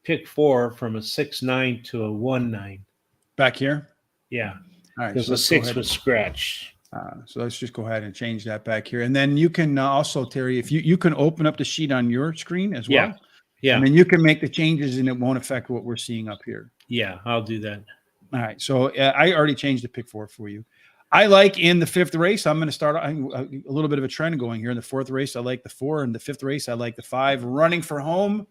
pick 4 from a 6-9 to a 1-9. Back here? Yeah. All right. Because the 6 was scratched. So let's just go ahead and change that back here. And then you can also, Terry, if you can open up the sheet on your screen as well. Yeah. I mean, you can make the changes and it won't affect what we're seeing up here. Yeah, I'll do that. All right. So I already changed the pick 4 for you. I like in the 5th race, I'm going to start a little bit of a trend going here. In the 4th race, I like the 4. In the 5th race, I like the 5. Running for home,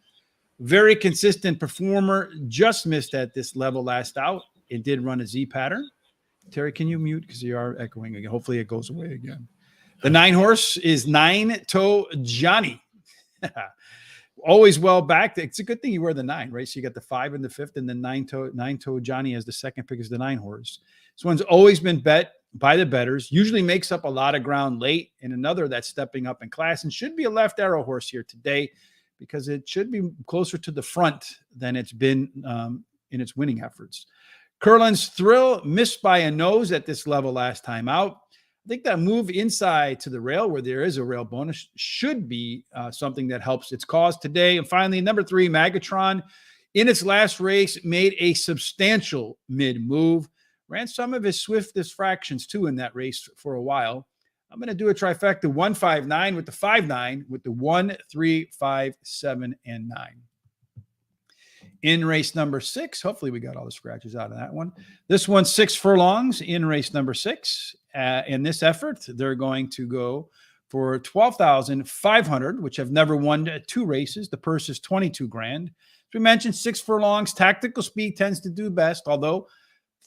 very consistent performer. Just missed at this level last out. It did run a Z pattern. Terry, can you mute? Because you are echoing again. Hopefully it goes away again. The 9 horse is 9 Toe Johnny. Always well backed. It's a good thing you wear the 9, right? So you got the 5 in the 5th, and then 9 Toe Johnny as the second pick is the 9 horse. This one's always been bet by the bettors, usually makes up a lot of ground late, and another that's stepping up in class and should be a left arrow horse here today because it should be closer to the front than it's been in its winning efforts. Curlin's Thrill missed by a nose at this level last time out. I think that move inside to the rail where there is a rail bonus should be something that helps its cause today. And finally, number 3, Magatron, in its last race, made a substantial mid-move. Ran some of his swiftest fractions, too, in that race for a while. I'm going to do a trifecta 1-5-9 with the 5-9 with the 1, 3, 5, 7, and 9. In race number 6, hopefully we got all the scratches out of that one. This one's 6 furlongs in race number 6. In this effort, they're going to go for $12,500, which have never won 2 races. The purse is $22,000. As we mentioned, 6 furlongs. Tactical speed tends to do best, although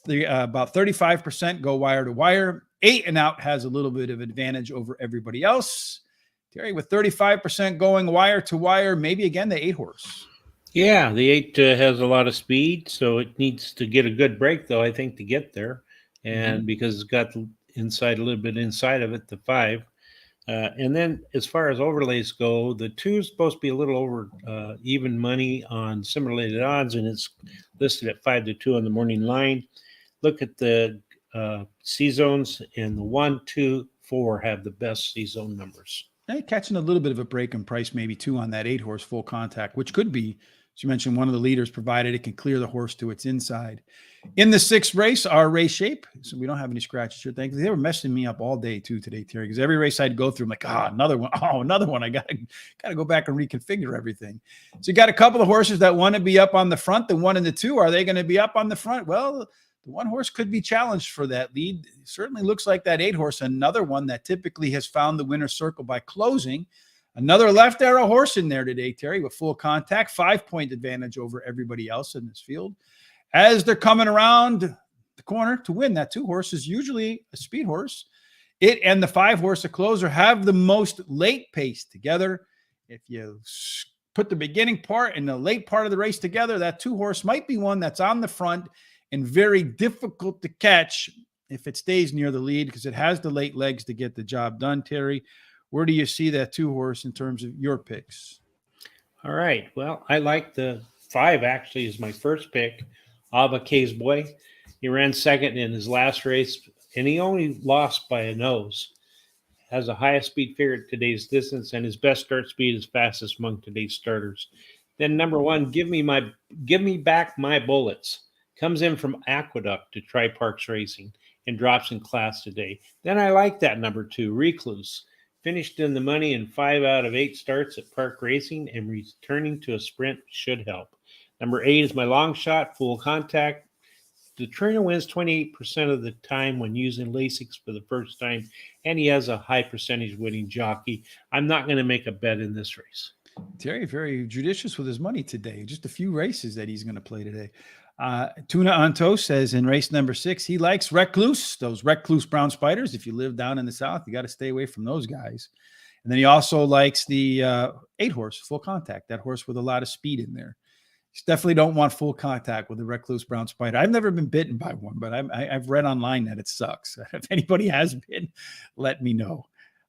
about 35% go wire to wire. 8 and out has a little bit of advantage over everybody else. Terry, with 35% going wire to wire, maybe again the 8 horse. Yeah, the 8 has a lot of speed, so it needs to get a good break, though, I think, to get there. And because it's got inside a little bit inside of it, the 5. And then as far as overlays go, the 2 is supposed to be a little over even money on simulated odds, and it's listed at 5-2 on the morning line. Look at the C zones, and the 1, 2, 4 have the best C zone numbers. Now catching a little bit of a break in price, maybe too, on that 8 horse full contact, which could be, as you mentioned, one of the leaders, provided it can clear the horse to its inside. In the 6th race, our race shape. So we don't have any scratches here. Thankfully, they were messing me up all day too today, Terry, because every race I'd go through, I'm like, another one. Oh, another one. I gotta go back and reconfigure everything. So you got a couple of horses that want to be up on the front. The 1 and the 2, are they going to be up on the front? Well, the 1 horse could be challenged for that lead. It certainly looks like that 8 horse, another one that typically has found the winner's circle by closing. Another left arrow horse in there today, Terry, with full contact, 5-point advantage over everybody else in this field. As they're coming around the corner to win, that 2 horse is usually a speed horse. It and the 5 horse, a closer, have the most late pace together. If you put the beginning part and the late part of the race together, that 2 horse might be one that's on the front and very difficult to catch if it stays near the lead because it has the late legs to get the job done, Terry. Where do you see that 2 horse in terms of your picks? All right. Well, I like the 5 actually is my first pick. Ava K's Boy. He ran second in his last race, and he only lost by a nose. Has the highest speed figure at today's distance, and his best start speed is fastest among today's starters. Then number 1, give me back my bullets. Comes in from Aqueduct to try Parx Racing and drops in class today. Then I like that number 2, Recluse. Finished in the money in 5 out of 8 starts at Parx Racing, and returning to a sprint should help. Number 8 is my long shot, full contact. The trainer wins 28% of the time when using Lasix for the first time, and he has a high percentage winning jockey. I'm not going to make a bet in this race. Terry, very judicious with his money today. Just a few races that he's going to play today. Tuna Anto says in race number 6, he likes Recluse, those Recluse brown spiders. If you live down in the South, you got to stay away from those guys. And then he also likes the 8-horse, Full Contact, that horse with a lot of speed in there. You definitely don't want full contact with a recluse brown spider. I've never been bitten by one, but I've read online that it sucks. If anybody has been, let me know.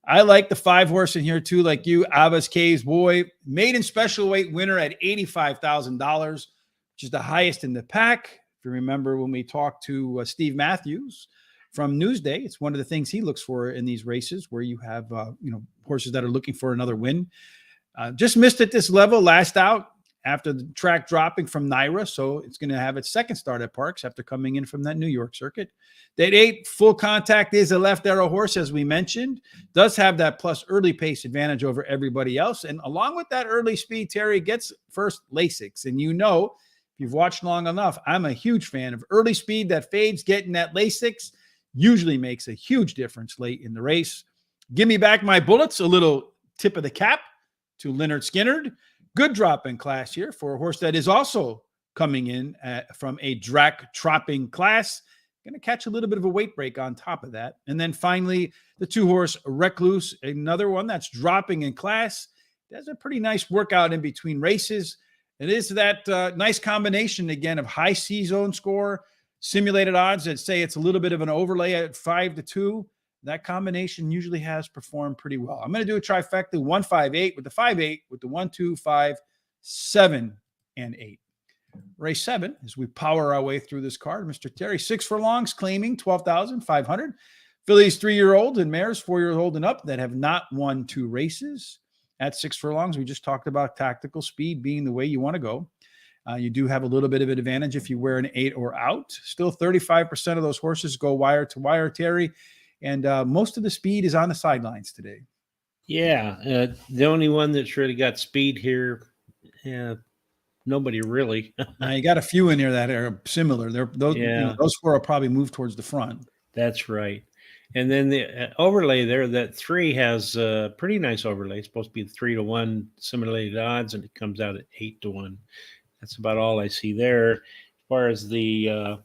I like the 5-horse in here too, like you, Abbas K's boy, maiden special weight winner at $85,000, which is the highest in the pack. If you remember when we talked to Steve Matthews from Newsday, it's one of the things he looks for in these races where you have horses that are looking for another win. Just missed at this level last out after the track dropping from Naira. So it's going to have its second start at Parx after coming in from that New York circuit. That 8 Full Contact is a left arrow horse, as we mentioned, does have that plus early pace advantage over everybody else. And along with that early speed, Terry gets first Lasix. And if you've watched long enough, I'm a huge fan of early speed that fades. Getting that Lasix usually makes a huge difference late in the race. Give me back my bullets. A little tip of the cap to Leonard Skinnard. Good drop in class here for a horse that is also coming in from a Drac Tropping class. Going to catch a little bit of a weight break on top of that. And then finally, the 2-horse Recluse, another one that's dropping in class. There's a pretty nice workout in between races. It is that nice combination, again, of high C-zone score, simulated odds that say it's a little bit of an overlay at 5-2. That combination usually has performed pretty well. I'm going to do a trifecta, 1, 5, 8 with the 5, 8 with the 1, 2, 5, 7, and 8. Race 7, as we power our way through this card, Mr. Terry, 6 furlongs claiming 12,500. Fillies 3-year-old and mares 4-year-old and up that have not won 2 races. At 6 furlongs, we just talked about tactical speed being the way you want to go. You do have a little bit of an advantage if you wear an 8 or out. Still 35% of those horses go wire to wire, Terry. And most of the speed is on the sidelines today. Yeah. The only one that's really got speed here, nobody really. Now you got a few in here that are similar. Those 4 will probably move towards the front. That's right. And then the overlay there, that 3 has a pretty nice overlay. It's supposed to be 3-1 simulated odds, and it comes out at 8-1. That's about all I see there. As far as the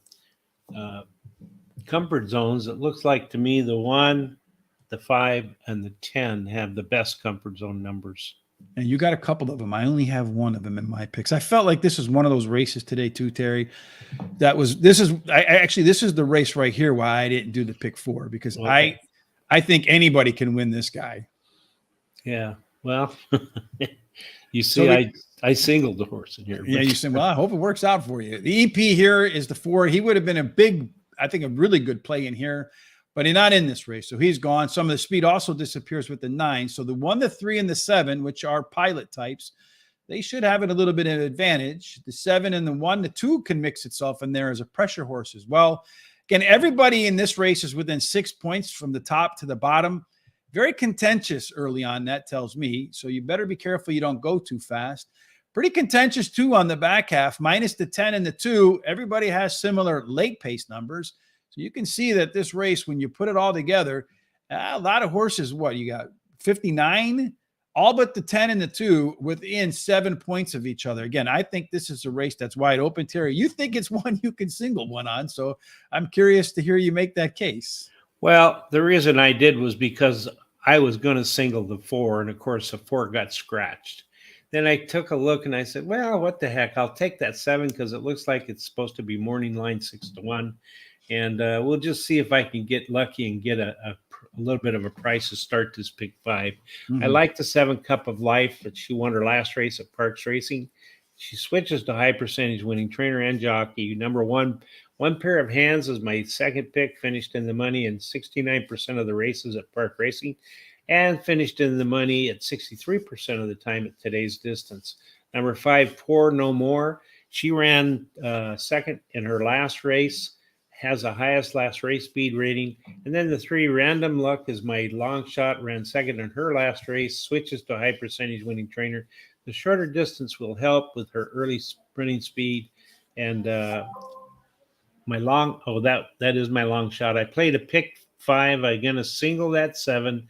comfort zones, it looks like to me the 1, the 5, and the 10 have the best comfort zone numbers. And you got a couple of them. I only have one of them in my picks. I felt like this was one of those races today too, Terry. This is the race right here why I didn't do the pick 4, because okay. I think anybody can win this guy. Yeah. Well, you see, I singled the horse in here. Yeah, you said, well, I hope it works out for you. The EP here is the 4. He would have been a really good play in here, but he's not in this race. So he's gone. Some of the speed also disappears with the 9. So the 1, the 3, and the 7, which are pilot types, they should have it a little bit of advantage. The 7 and the 1, the 2 can mix itself in there as a pressure horse as well. Again, everybody in this race is within 6 points from the top to the bottom. Very contentious early on, that tells me. So you better be careful you don't go too fast. Pretty contentious too on the back half, minus the 10 and the 2. Everybody has similar late pace numbers. So you can see that this race, when you put it all together, a lot of horses, you got 59, all but the 10 and the 2 within 7 points of each other. Again, I think this is a race that's wide open, Terry. You think it's one you can single one on. So I'm curious to hear you make that case. Well, the reason I did was because I was going to single the 4, and of course the 4 got scratched. Then I took a look and I said, well, what the heck? I'll take that 7 because it looks like it's supposed to be morning line 6-1. And we'll just see if I can get lucky and get a little bit of a price to start this pick 5. Mm-hmm. I like the 7 Cup of Life, but she won her last race at Parx Racing. She switches to high percentage winning trainer and jockey. Number 1 pair of hands is my second pick, finished in the money in 69% of the races at Parx Racing, and finished in the money at 63% of the time at today's distance. Number 5, Pour No More. She ran second in her last race, has the highest last race speed rating. And then the 3, Random Luck, is my long shot, ran second in her last race, switches to high percentage winning trainer. The shorter distance will help with her early sprinting speed. And my long, that is my long shot. I played a pick 5. I'm going to single that 7.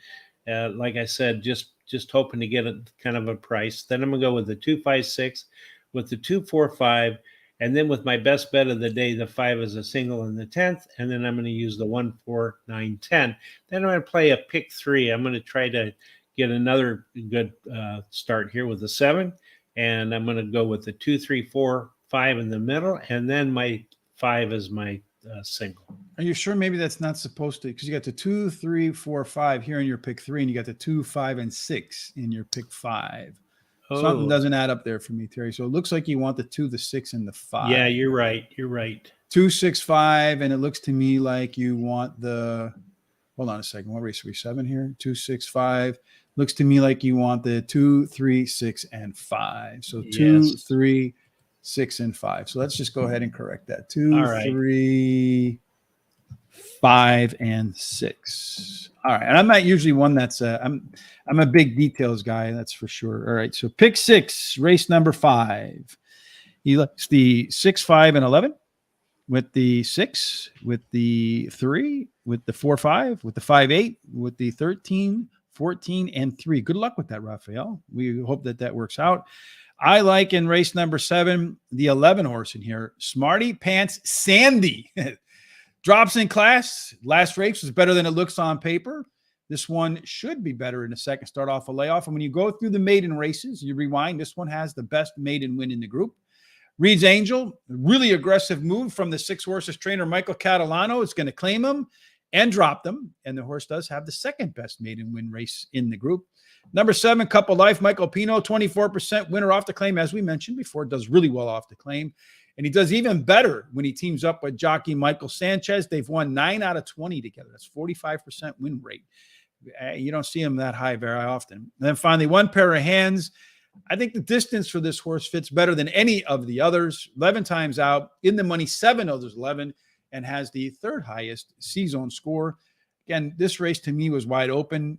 Like I said, just hoping to get a kind of a price. Then I'm going to go with the 2, 5, 6, with the 2, 4, 5. And then with my best bet of the day, the 5 is a single in the 10th. And then I'm going to use the 1, 4, 9, 10. Then I'm going to play a pick 3. I'm going to try to get another good start here with the 7. And I'm going to go with the 2, 3, 4, 5 in the middle. And then my 5 is my single. Are you sure maybe that's not supposed to? Because you got the 2, 3, 4, 5 here in your pick 3, and you got the 2, 5, and 6 in your pick 5. Something doesn't add up there for me, Terry. So it looks like you want the 2, the 6, and the 5. Yeah, you're right. You're right. 2, 6, 5, and it looks to me like you want the. Hold on a second. What race are we? 7 here. 2, 6, 5. Looks to me like you want the 2, 3, 6, and 5. So 2, 3, 6, and 5. So let's just go ahead and correct that. 2, 3, 5, and 6. All right. And I'm not usually one that's I'm a big details guy, that's for sure. All right. So pick 6, race number 5. He likes the 6, 5, and 11 with the 6, with the 3, with the 4, 5, with the 5, 8, with the 13, 14, and 3. Good luck with that, Raphael. We hope that works out. I like in race number 7, the 11 horse in here, Smarty Pants Sandy. Drops in class. Last race was better than it looks on paper. This one should be better in the second start off a layoff. And when you go through the maiden races, you rewind, this one has the best maiden win in the group. Reed's Angel, really aggressive move from the 6 horses trainer, Michael Catalano. It's going to claim him and drop them. And the horse does have the second best maiden win race in the group. Number 7, Couple Life, Michael Pino, 24% winner off the claim. As we mentioned before, does really well off the claim. And he does even better when he teams up with jockey Michael Sanchez. They've won 9 out of 20 together. That's 45% win rate. You don't see him that high very often. And then finally, One Pair of Hands. I think the distance for this horse fits better than any of the others. 11 times out, in the money, 7 of those 11, and has the 3rd highest C-zone score. Again, this race to me was wide open.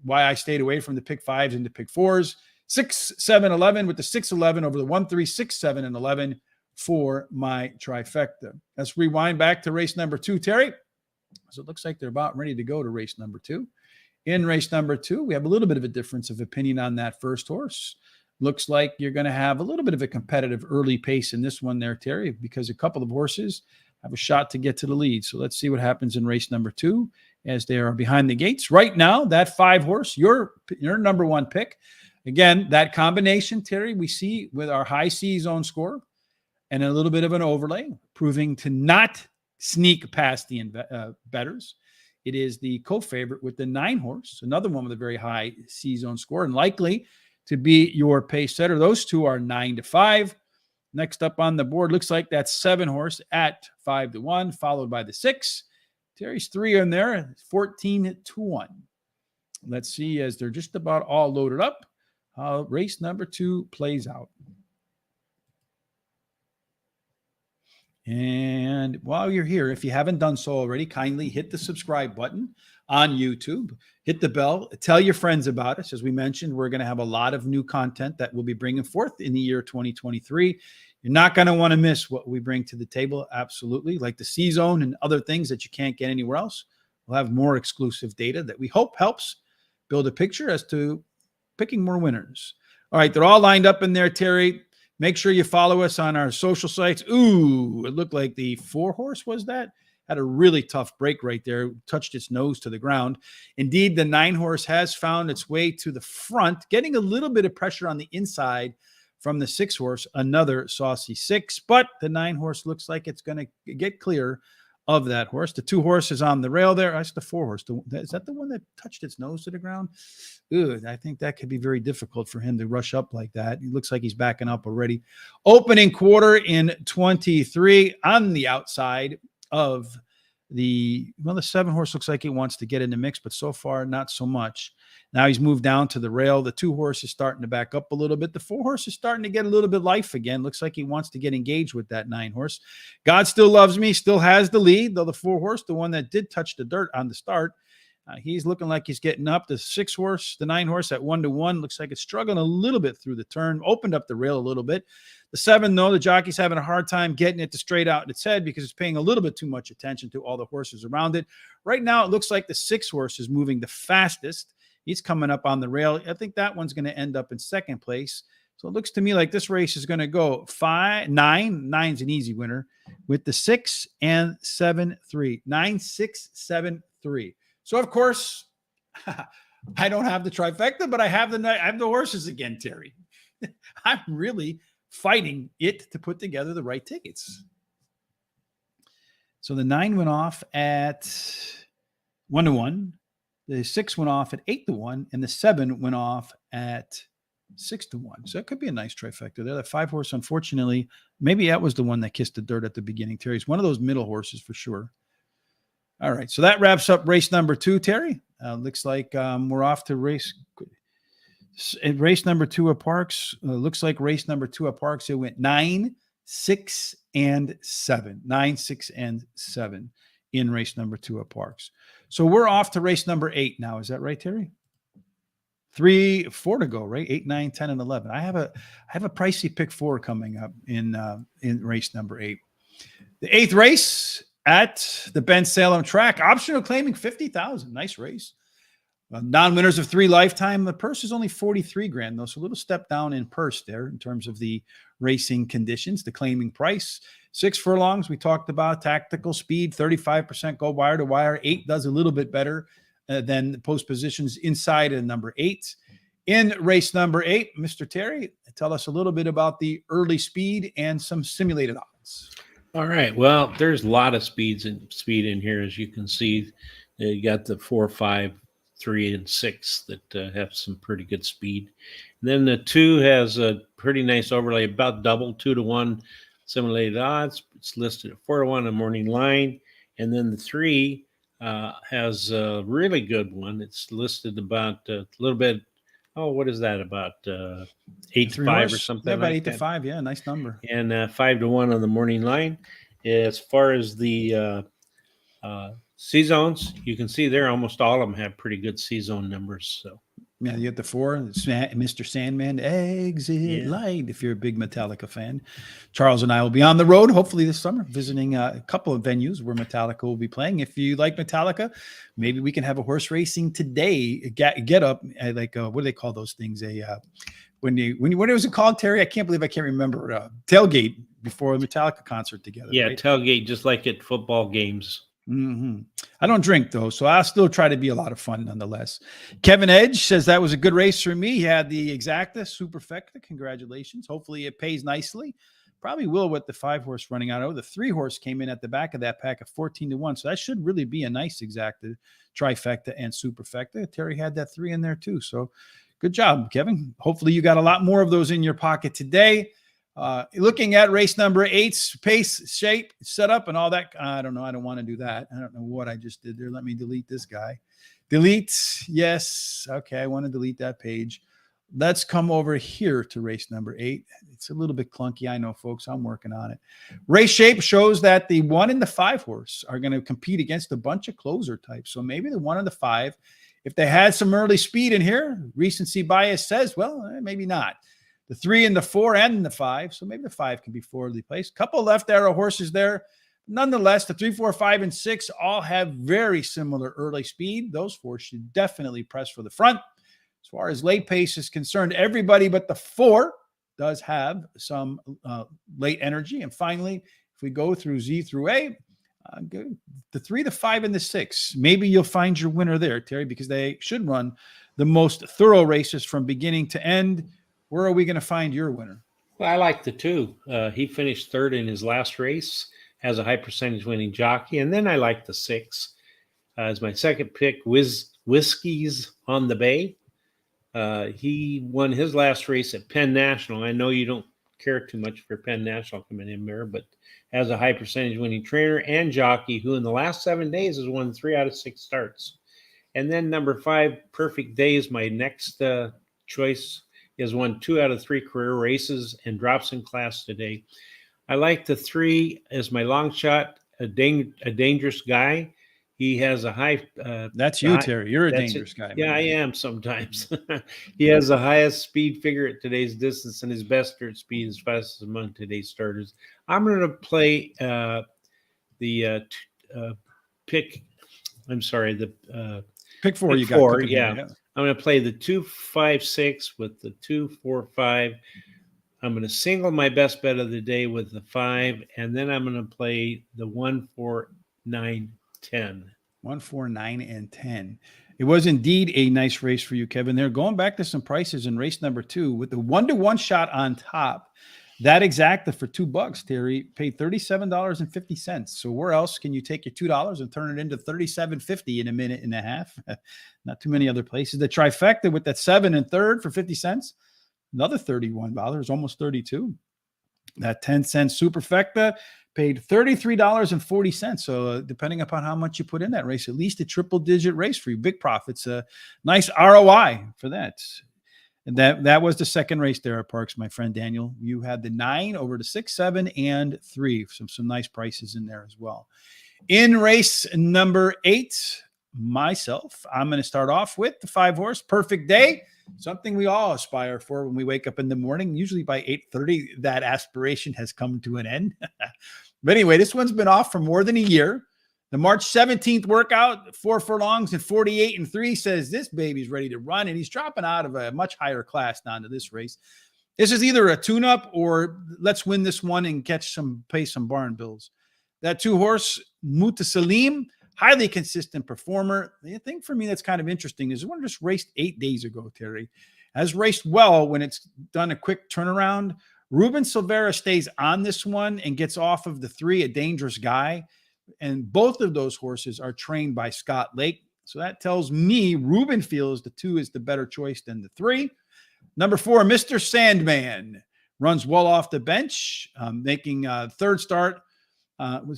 Why I stayed away from the pick 5s and the pick 4s. 6, 7, 11 with the 6, 11 over the 1, 3, 6, 7, and 11 for my trifecta. Let's rewind back to race number 2, Terry. So it looks like they're about ready to go to race number 2. In race number 2, we have a little bit of a difference of opinion on that first horse. Looks like you're going to have a little bit of a competitive early pace in this one there, Terry, because a couple of horses have a shot to get to the lead. So let's see what happens in race number 2 as they are behind the gates. Right now, that 5 horse, your number 1 pick. Again, that combination, Terry, we see with our high C-zone score and a little bit of an overlay, proving to not sneak past the bettors. It is the co-favorite with the 9 horse, another one with a very high C-zone score, and likely to be your pace setter. Those two are 9 to 5. Next up on the board, looks like that 7 horse at 5 to 1, followed by the 6. Terry's 3 in there, 14 to 1. Let's see as they're just about all loaded up how race number 2 plays out. And while you're here, if you haven't done so already, kindly hit the subscribe button on YouTube, hit the bell, tell your friends about us. As we mentioned, we're going to have a lot of new content that we'll be bringing forth in the year 2023. You're not going to want to miss what we bring to the table. Absolutely. Like the C-Zone and other things that you can't get anywhere else. We'll have more exclusive data that we hope helps build a picture as to picking more winners. All right. They're all lined up in there, Terry. Make sure you follow us on our social sites. Ooh, it looked like the 4 horse was that. Had a really tough break right there. Touched its nose to the ground. Indeed, the 9 horse has found its way to the front, getting a little bit of pressure on the inside from the 6 horse, another saucy 6. But the 9 horse looks like it's going to get clear of that horse. The 2 horses on the rail there. That's the 4 horse. Is that the one that touched its nose to the ground? Ooh, I think that could be very difficult for him to rush up like that. He looks like he's backing up already. Opening quarter in 23 on the outside of the 7 horse looks like he wants to get in the mix, but so far not so much. Now he's moved down to the rail. The 2 horse is starting to back up a little bit. The 4 horse is starting to get a little bit life again. Looks like he wants to get engaged with that 9 horse. God Still Loves Me still has the lead, though the 4 horse, the one that did touch the dirt on the start, he's looking like he's getting up. The 6 horse, the 9 horse at 1 to 1 looks like it's struggling a little bit through the turn, opened up the rail a little bit. The 7, though, the jockey's having a hard time getting it to straight out in its head because it's paying a little bit too much attention to all the horses around it. Right now, it looks like the 6 horse is moving the fastest. He's coming up on the rail. I think that one's going to end up in second place. So it looks to me like this race is going to go 5, 9. 9's an easy winner with the 6 and 7, 3. 9, 6, 7, 3. So, of course, I don't have the trifecta, but I have the horses again, Terry. I'm really fighting it to put together the right tickets. So the 9 went off at 1-1. The 6 went off at 8-1, and the 7 went off at 6-1. So it could be a nice trifecta there. The 5 horse, unfortunately, maybe that was the one that kissed the dirt at the beginning. Terry's one of those middle horses for sure. All right, so that wraps up race number 2, Terry. Looks like we're off to race number 2 at Parx. Looks like race number 2 at Parx. It went 9, 6, and 7. 9, 6, and 7 in race number 2 at Parx. So we're off to race number 8 now. Is that right, Terry? 4 to go, right? 8, 9, 10, and 11. I have a pricey pick 4 coming up in race number 8. The 8th race at the Ben Salem track, optional claiming 50,000. Nice race. Non-winners of 3 lifetime. The purse is only 43 grand, though, so a little step down in purse there in terms of the racing conditions. The claiming price, 6 furlongs. We talked about tactical speed, 35% go wire to wire. 8 does a little bit better than the post positions inside of number 8. In race number 8, Mr. Terry, tell us a little bit about the early speed and some simulated odds. All right. Well, there's a lot of speed in here, as you can see. You got the 4, 5, 3, and 6 that have some pretty good speed. And then the 2 has a pretty nice overlay, about double 2-1 simulated odds. It's listed at 4-1 on the morning line. And then the 3 has a really good one. It's listed about a little bit. Oh, what is that? About 8-5 or something. Yeah, about like 8-5. Yeah, nice number. And 5-1 on the morning line. As far as the C-zones, you can see there almost all of them have pretty good C-zone numbers. So yeah, you get the 4, Mr. Sandman, Exit Light, if you're a big Metallica fan. Charles and I will be on the road, hopefully this summer, visiting a couple of venues where Metallica will be playing. If you like Metallica, maybe we can have a horse racing today. Get up, like, what do they call those things? What was it called, Terry? I can't remember. Tailgate before a Metallica concert together. Yeah, right? Tailgate, just like at football games. Mm-hmm. I don't drink, though, so I'll still try to be a lot of fun nonetheless. Kevin Edge says that was a good race for me. He had the Exacta Superfecta. Congratulations. Hopefully it pays nicely. Probably will with the 5 horse running out. Oh, the 3 horse came in at the back of that pack of 14-1. So that should really be a nice Exacta trifecta and Superfecta. Terry had that 3 in there too. So good job, Kevin. Hopefully you got a lot more of those in your pocket today. Looking at race number 8's pace, shape, setup, and all that. I don't know. I don't want to do that. I don't know what I just did there. Let me delete this guy. Delete. Yes. Okay. I want to delete that page. Let's come over here to race number 8. It's a little bit clunky. I know, folks. I'm working on it. Race shape shows that the 1 and the 5 horse are going to compete against a bunch of closer types. So maybe the 1 and the 5, if they had some early speed in here, recency bias says, well, maybe not. The 3 and the 4 and the 5. So maybe the 5 can be forwardly placed. Couple left arrow horses there. Nonetheless, the 3, 4, 5, and 6 all have very similar early speed. Those 4 should definitely press for the front. As far as late pace is concerned, everybody but the 4 does have some late energy. And finally, if we go through Z through A, the 3, the 5, and the 6, maybe you'll find your winner there, Terry, because they should run the most thorough races from beginning to end. Where are we going to find your winner? Well, I like the 2. He finished 3rd in his last race, has a high percentage winning jockey. And then I like the 6 as my second pick, Whiskey's on the Bay. He won his last race at Penn National. I know you don't care too much for Penn National coming in there, but has a high percentage winning trainer and jockey who in the last 7 days has won 3 out of 6 starts. And then number 5, Perfect Days, my next choice. He has won 2 out of 3 career races and drops in class today. I like the 3 as my long shot, a dangerous guy. He has a high. That's you, Terry. You're a dangerous guy. Yeah, I am sometimes. He has the highest speed figure at today's distance, and his best dirt speed is fastest among today's starters. I'm going to play the pick. I'm sorry, the pick 4. You got 4. Yeah. I'm going to play the 2, 5, 6 with the 2, 4, 5. I'm going to single my best bet of the day with the 5, and then I'm going to play the 1, 4, 9, 10. 1, 4, 9, and 10. It was indeed a nice race for you, Kevin. They're going back to some prices in race number 2 with the 1-to-1 shot on top. That exacta for $2, Terry, paid $37.50. So where else can you take your $2 and turn it into $37.50 in a minute and a half? Not too many other places. The trifecta with that 7 and third for 50 cents, another $31, almost 32. That 10-cent superfecta paid $33.40. So depending upon how much you put in that race, at least a triple-digit race for you. Big profits. Nice ROI for that. And that was the second race there at Parx, my friend Daniel. You had the 9 over to 6, 7, and 3. Some nice prices in there as well. In race number 8, myself, I'm going to start off with the 5-horse Perfect Day. Something we all aspire for when we wake up in the morning. Usually by 8:30, that aspiration has come to an end. But anyway, this one's been off for more than a year. The March 17th workout, 4 furlongs and 48 and 3, says this baby's ready to run, and he's dropping out of a much higher class down to this race. This is either a tune-up or let's win this one and pay some barn bills. That 2-horse, Mutasalim, highly consistent performer. The thing for me that's kind of interesting is one just raced 8 days ago, Terry. Has raced well when it's done a quick turnaround. Ruben Silvera stays on this one and gets off of the 3, a Dangerous Guy. And both of those horses are trained by Scott Lake. So that tells me Ruben feels the 2 is the better choice than the 3. Number 4, Mr. Sandman, runs well off the bench, making third start.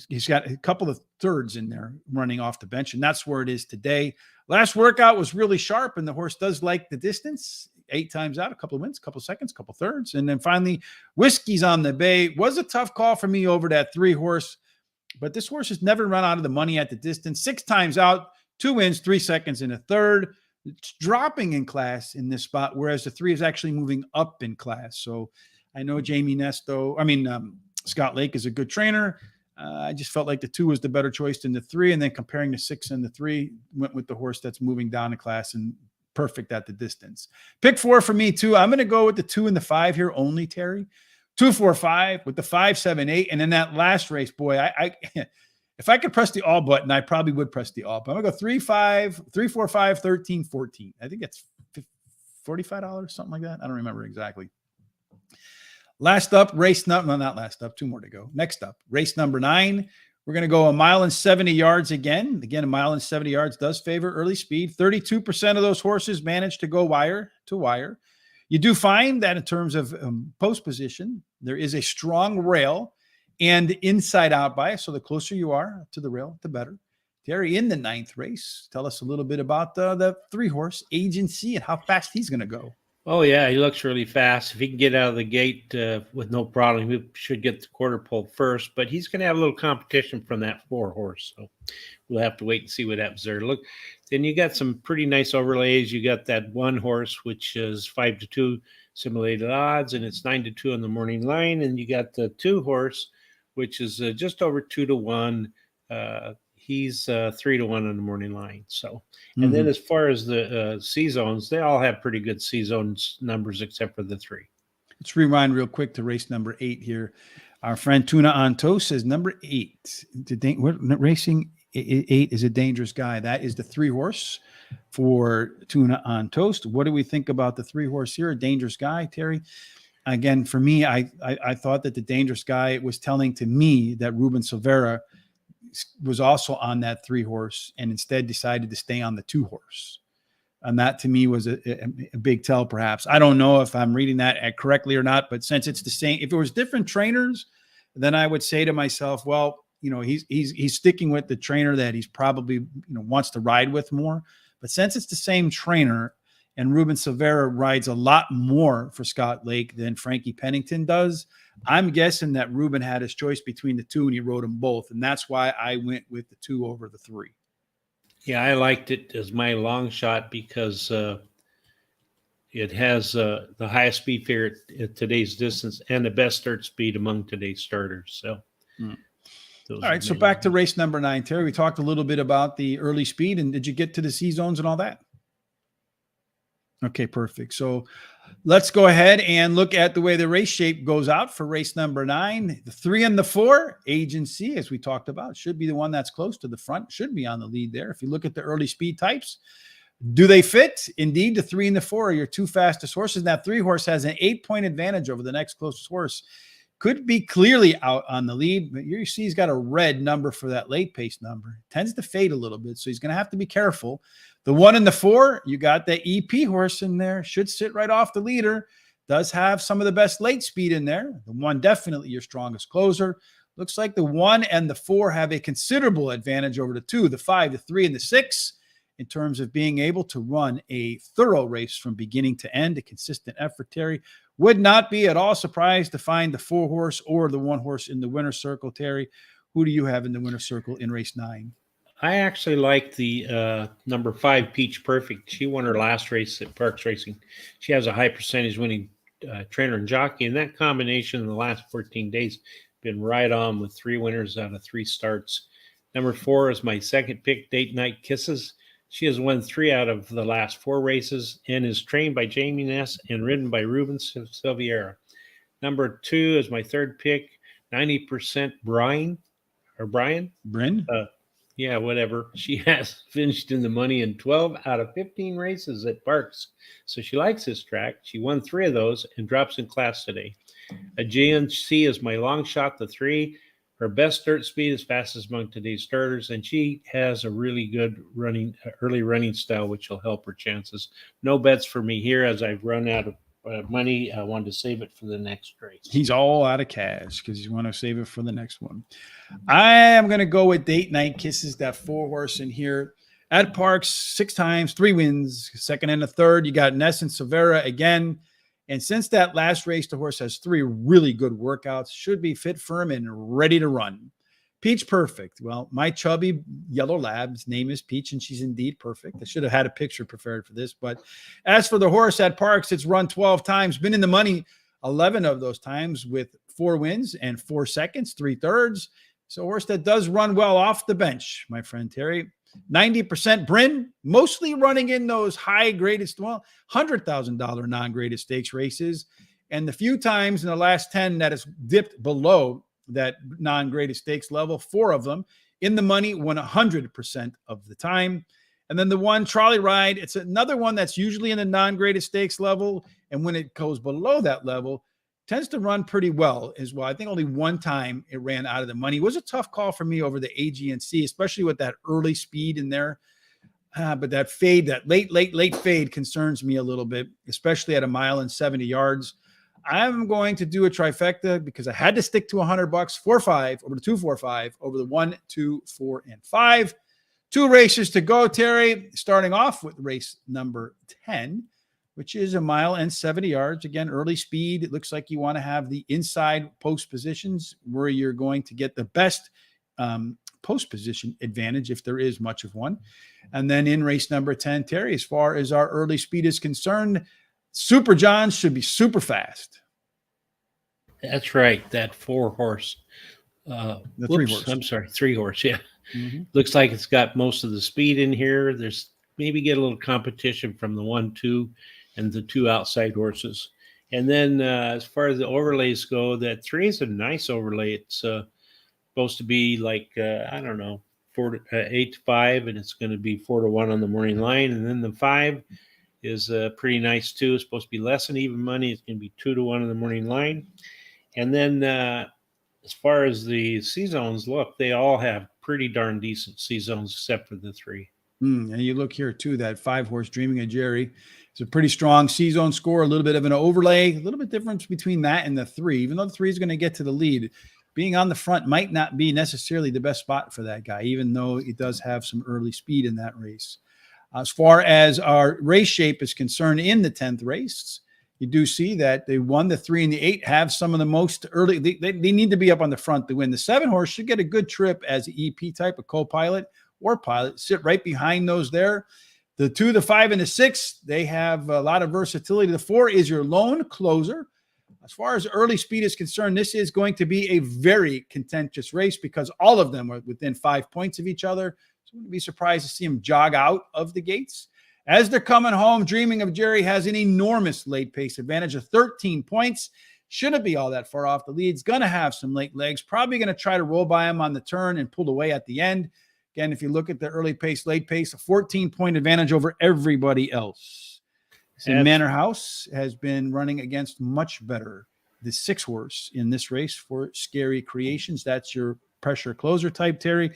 He's got a couple of thirds in there running off the bench, and that's where it is today. Last workout was really sharp, and the horse does like the distance. 8 times out, a couple of wins, a couple of seconds, a couple of thirds. And then finally, Whiskey's on the Bay. Was a tough call for me over that 3-horse, but this horse has never run out of the money at the distance. 6 times out, 2 wins, 3 seconds and a third. It's dropping in class in this spot, whereas the 3 is actually moving up in class. So I know Scott Lake is a good trainer. I just felt like the 2 was the better choice than the 3. And then comparing the 6 and the 3, went with the horse that's moving down in class and perfect at the distance. Pick 4 for me too. I'm going to go with the 2 and the 5 here only, Terry. 2, 4, 5 with the 5, 7, 8. And in that last race, boy, I if I could press the all button, I probably would press the all. But I'm going to go 3, 4, 5, 13, 14. I think that's $45, something like that. I don't remember exactly. Last up, not last up, 2 more to go. Next up, race number 9. We're going to go 1 mile and 70 yards again. Again, 1 mile and 70 yards does favor early speed. 32% of those horses manage to go wire to wire. You do find that in terms of post position, there is a strong rail and inside out bias. So the closer you are to the rail, the better. Terry, in the 9th race, tell us a little bit about the 3-horse Agency and how fast he's going to go. Oh, yeah, he looks really fast. If he can get out of the gate with no problem, he should get the quarter pole first. But he's going to have a little competition from that 4-horse. So we'll have to wait and see what happens there. Look, then you got some pretty nice overlays. You got that 1-horse, which is 5-2 simulated odds, and it's 9-2 on the morning line. And you got the 2-horse, which is just over 2-1. He's 3-1 on the morning line. So, and then as far as the C zones, they all have pretty good C zones numbers except for the 3. Let's rewind real quick to race number 8 here. Our friend Tuna on Toast says number 8. Racing 8 is a Dangerous Guy. That is the 3-horse for Tuna on Toast. What do we think about the 3-horse here? A Dangerous Guy, Terry? Again, for me, I thought that the Dangerous Guy was telling to me that Ruben Silvera was also on that 3-horse and instead decided to stay on the 2-horse. And that to me was a big tell, perhaps. I don't know if I'm reading that correctly or not, but since it's the same, if it was different trainers, then I would say to myself, well, he's sticking with the trainer that he's probably, wants to ride with more. But since it's the same trainer and Ruben Silvera rides a lot more for Scott Lake than Frankie Pennington does, I'm guessing that Ruben had his choice between the 2 and he rode them both. And that's why I went with the 2 over the 3. Yeah, I liked it as my long shot because it has the highest speed figure at today's distance and the best start speed among today's starters. So, all right. So back to race number 9, Terry. We talked a little bit about the early speed, and did you get to the C zones and all that? Okay, perfect. So let's go ahead and look at the way the race shape goes out for race number 9. The 3 and the 4, Agency, as we talked about, should be the one that's close to the front, should be on the lead there. If you look at the early speed types, Do they fit? Indeed, the 3 and the 4 are your two fastest horses. And that 3 horse has an 8-point advantage over the next closest horse. Could be clearly out on the lead, but you see he's got a red number for that late pace number. It tends to fade a little bit, so he's going to have to be careful. The 1 and the 4, you got the EP horse in there. Should sit right off the leader. Does have some of the best late speed in there. The 1 definitely your strongest closer. Looks like the 1 and the 4 have a considerable advantage over the 2, the 5, the 3, and the 6 in terms of being able to run a thorough race from beginning to end, a consistent effort, Terry. Would not be at all surprised to find the 4 horse or the 1 horse in the winner's circle, Terry. Who do you have in the winner's circle in race 9? I actually like the number 5, Peach Perfect. She won her last race at Parx Racing. She has a high percentage winning trainer and jockey, and that combination in the last 14 days been right on with 3 winners out of 3 starts. Number 4 is my second pick, Date Night Kisses. She has won 3 out of the last 4 races and is trained by Jamie Ness and ridden by Ruben Silveira. Number 2 is my third pick, 90% Brian. Bryn? Yeah, whatever. She has finished in the money in 12 out of 15 races at Parx. So she likes this track. She won 3 of those and drops in class today. A GNC is my long shot, the 3. Her best dirt speed is fastest among today's starters, and she has a really good early running style, which will help her chances. No bets for me here, as I've run out of money. I wanted to save it for the next race. He's all out of cash because you want to save it for the next one. I am going to go with Date Night Kisses, that 4 horse in here. At Parx, 6 times, 3 wins, second and a third. You got Ness and Silveira again. And since that last race, the horse has 3 really good workouts, should be fit, firm, and ready to run. Peach Perfect. Well, my chubby yellow lab's name is Peach, and she's indeed perfect. I should have had a picture prepared for this. But as for the horse at Parx, it's run 12 times, been in the money 11 of those times with 4 wins and 4 seconds, 3/3. It's a horse that does run well off the bench, my friend Terry. 90% Bryn, mostly running in those high graded, well, $100,000 non-graded stakes races. And the few times in the last 10 that has dipped below that non-graded stakes level, 4 of them in the money, won 100% of the time. And then the 1 Trolley Ride, it's another one that's usually in the non-graded stakes level. And when it goes below that level, tends to run pretty well as well. I think only 1 time it ran out of the money. It was a tough call for me over the AGNC, especially with that early speed in there. But that fade, that late fade concerns me a little bit, especially at 1 mile and 70 yards. I'm going to do a trifecta because I had to stick to $100, 4-5 over the 2-4-5 over the 1, 2, 4, and 5. 2 races to go, Terry, starting off with race number 10, which is 1 mile and 70 yards. Again, early speed. It looks like you want to have the inside post positions where you're going to get the best post position advantage, if there is much of one. And then in race number 10, Terry, as far as our early speed is concerned, Super John should be super fast. That's right. That 4 horse. The 3 horse. I'm sorry, 3 horse. Yeah. Mm-hmm. Looks like it's got most of the speed in here. There's maybe get a little competition from the 1, 2, and the 2 outside horses. And then as far as the overlays go, that 3 is a nice overlay. It's supposed to be like, I don't know, 8-5, and it's going to be 4-1 on the morning line. And then the 5 is pretty nice too. It's supposed to be less than even money. It's going to be 2-1 on the morning line. And then as far as the C-zones look, they all have pretty darn decent C-zones except for the 3. And you look here too, that 5 horse Dreaming of Jerry. It's a pretty strong C-zone score, a little bit of an overlay, a little bit difference between that and the 3, even though the 3 is going to get to the lead. Being on the front might not be necessarily the best spot for that guy, even though it does have some early speed in that race. As far as our race shape is concerned in the 10th race, you do see that they won the 3 and the 8 have some of the most early. They need to be up on the front to win. The 7 horse should get a good trip as an EP type, a co-pilot or pilot, sit right behind those there. The 2, the 5, and the 6, they have a lot of versatility. The 4 is your lone closer. As far as early speed is concerned, this is going to be a very contentious race because all of them are within 5 points of each other. So I wouldn't be surprised to see them jog out of the gates. As they're coming home, Dreaming of Jerry has an enormous late pace advantage of 13 points. Shouldn't be all that far off the lead. He's going to have some late legs. Probably going to try to roll by him on the turn and pull away at the end. Again, if you look at the early pace, late pace, a 14-point advantage over everybody else. So Manor House has been running against much better. The 6 horse in this race for Scary Creations. That's your pressure closer type, Terry.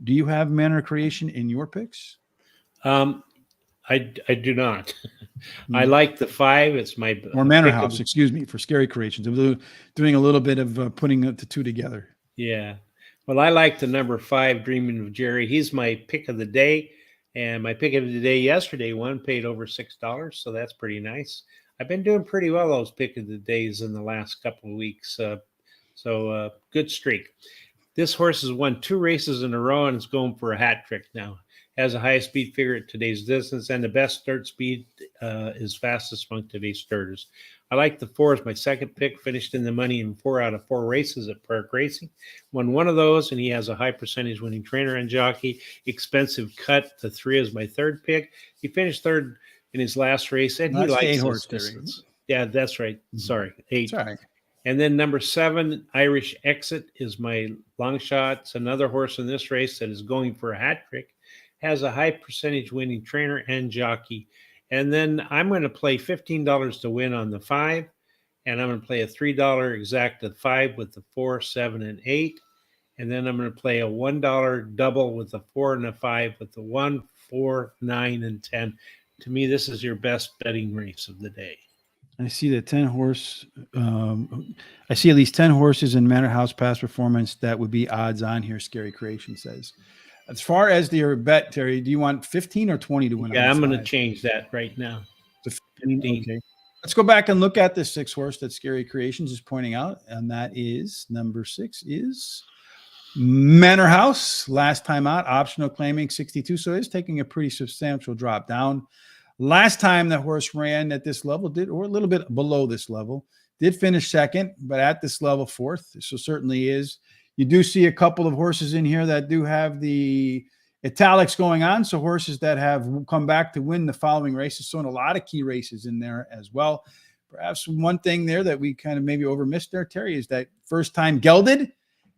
Do you have Manor Creation in your picks? I do not. I like the 5. It's my or Manor House, excuse me, for Scary Creations. I'm doing a little bit of putting the 2 together. Yeah. Well, I like the number 5, Dreaming of Jerry. He's my pick of the day. And my pick of the day yesterday, one paid over $6. So that's pretty nice. I've been doing pretty well those pick of the days in the last couple of weeks. So good streak. This horse has won 2 races in a row and is going for a hat trick now. Has a highest speed figure at today's distance, and the best start speed is fastest among today's starters. I like the 4 as my second pick. Finished in the money in 4 out of 4 races at Park Racing. Won 1 of those, and he has a high percentage winning trainer and jockey. Expensive cut. The 3 is my third pick. He finished 3rd in his last race, and he likes his distance. Yeah, that's right. Sorry, 8. Sorry. And then number 7, Irish Exit, is my long shot. It's another horse in this race that is going for a hat trick. Has a high percentage winning trainer and jockey. And then I'm going to play $15 to win on the 5. And I'm going to play a $3 exact at 5 with the 4, 7, and 8. And then I'm going to play a $1 double with the 4 and the 5 with the 1, 4, 9, and 10. To me, this is your best betting race of the day. I see the 10 horse. I see at least 10 horses in Manor House past performance that would be odds on here. Scary Creation says. As far as your bet, Terry, do you want 15 or 20 to win? Yeah, I'm going to change that right now. To 15. Okay. Let's go back and look at the 6 horse that Scary Creations is pointing out, and that is number 6 is Manor House. Last time out, optional claiming 62, so it's taking a pretty substantial drop down. Last time the horse ran at this level, or a little bit below this level, did finish 2nd, but at this level 4th. So certainly is. You do see a couple of horses in here that do have the italics going on. So horses that have come back to win the following races. So in a lot of key races in there as well. Perhaps one thing there that we kind of maybe overmissed there, Terry, is that first time gelded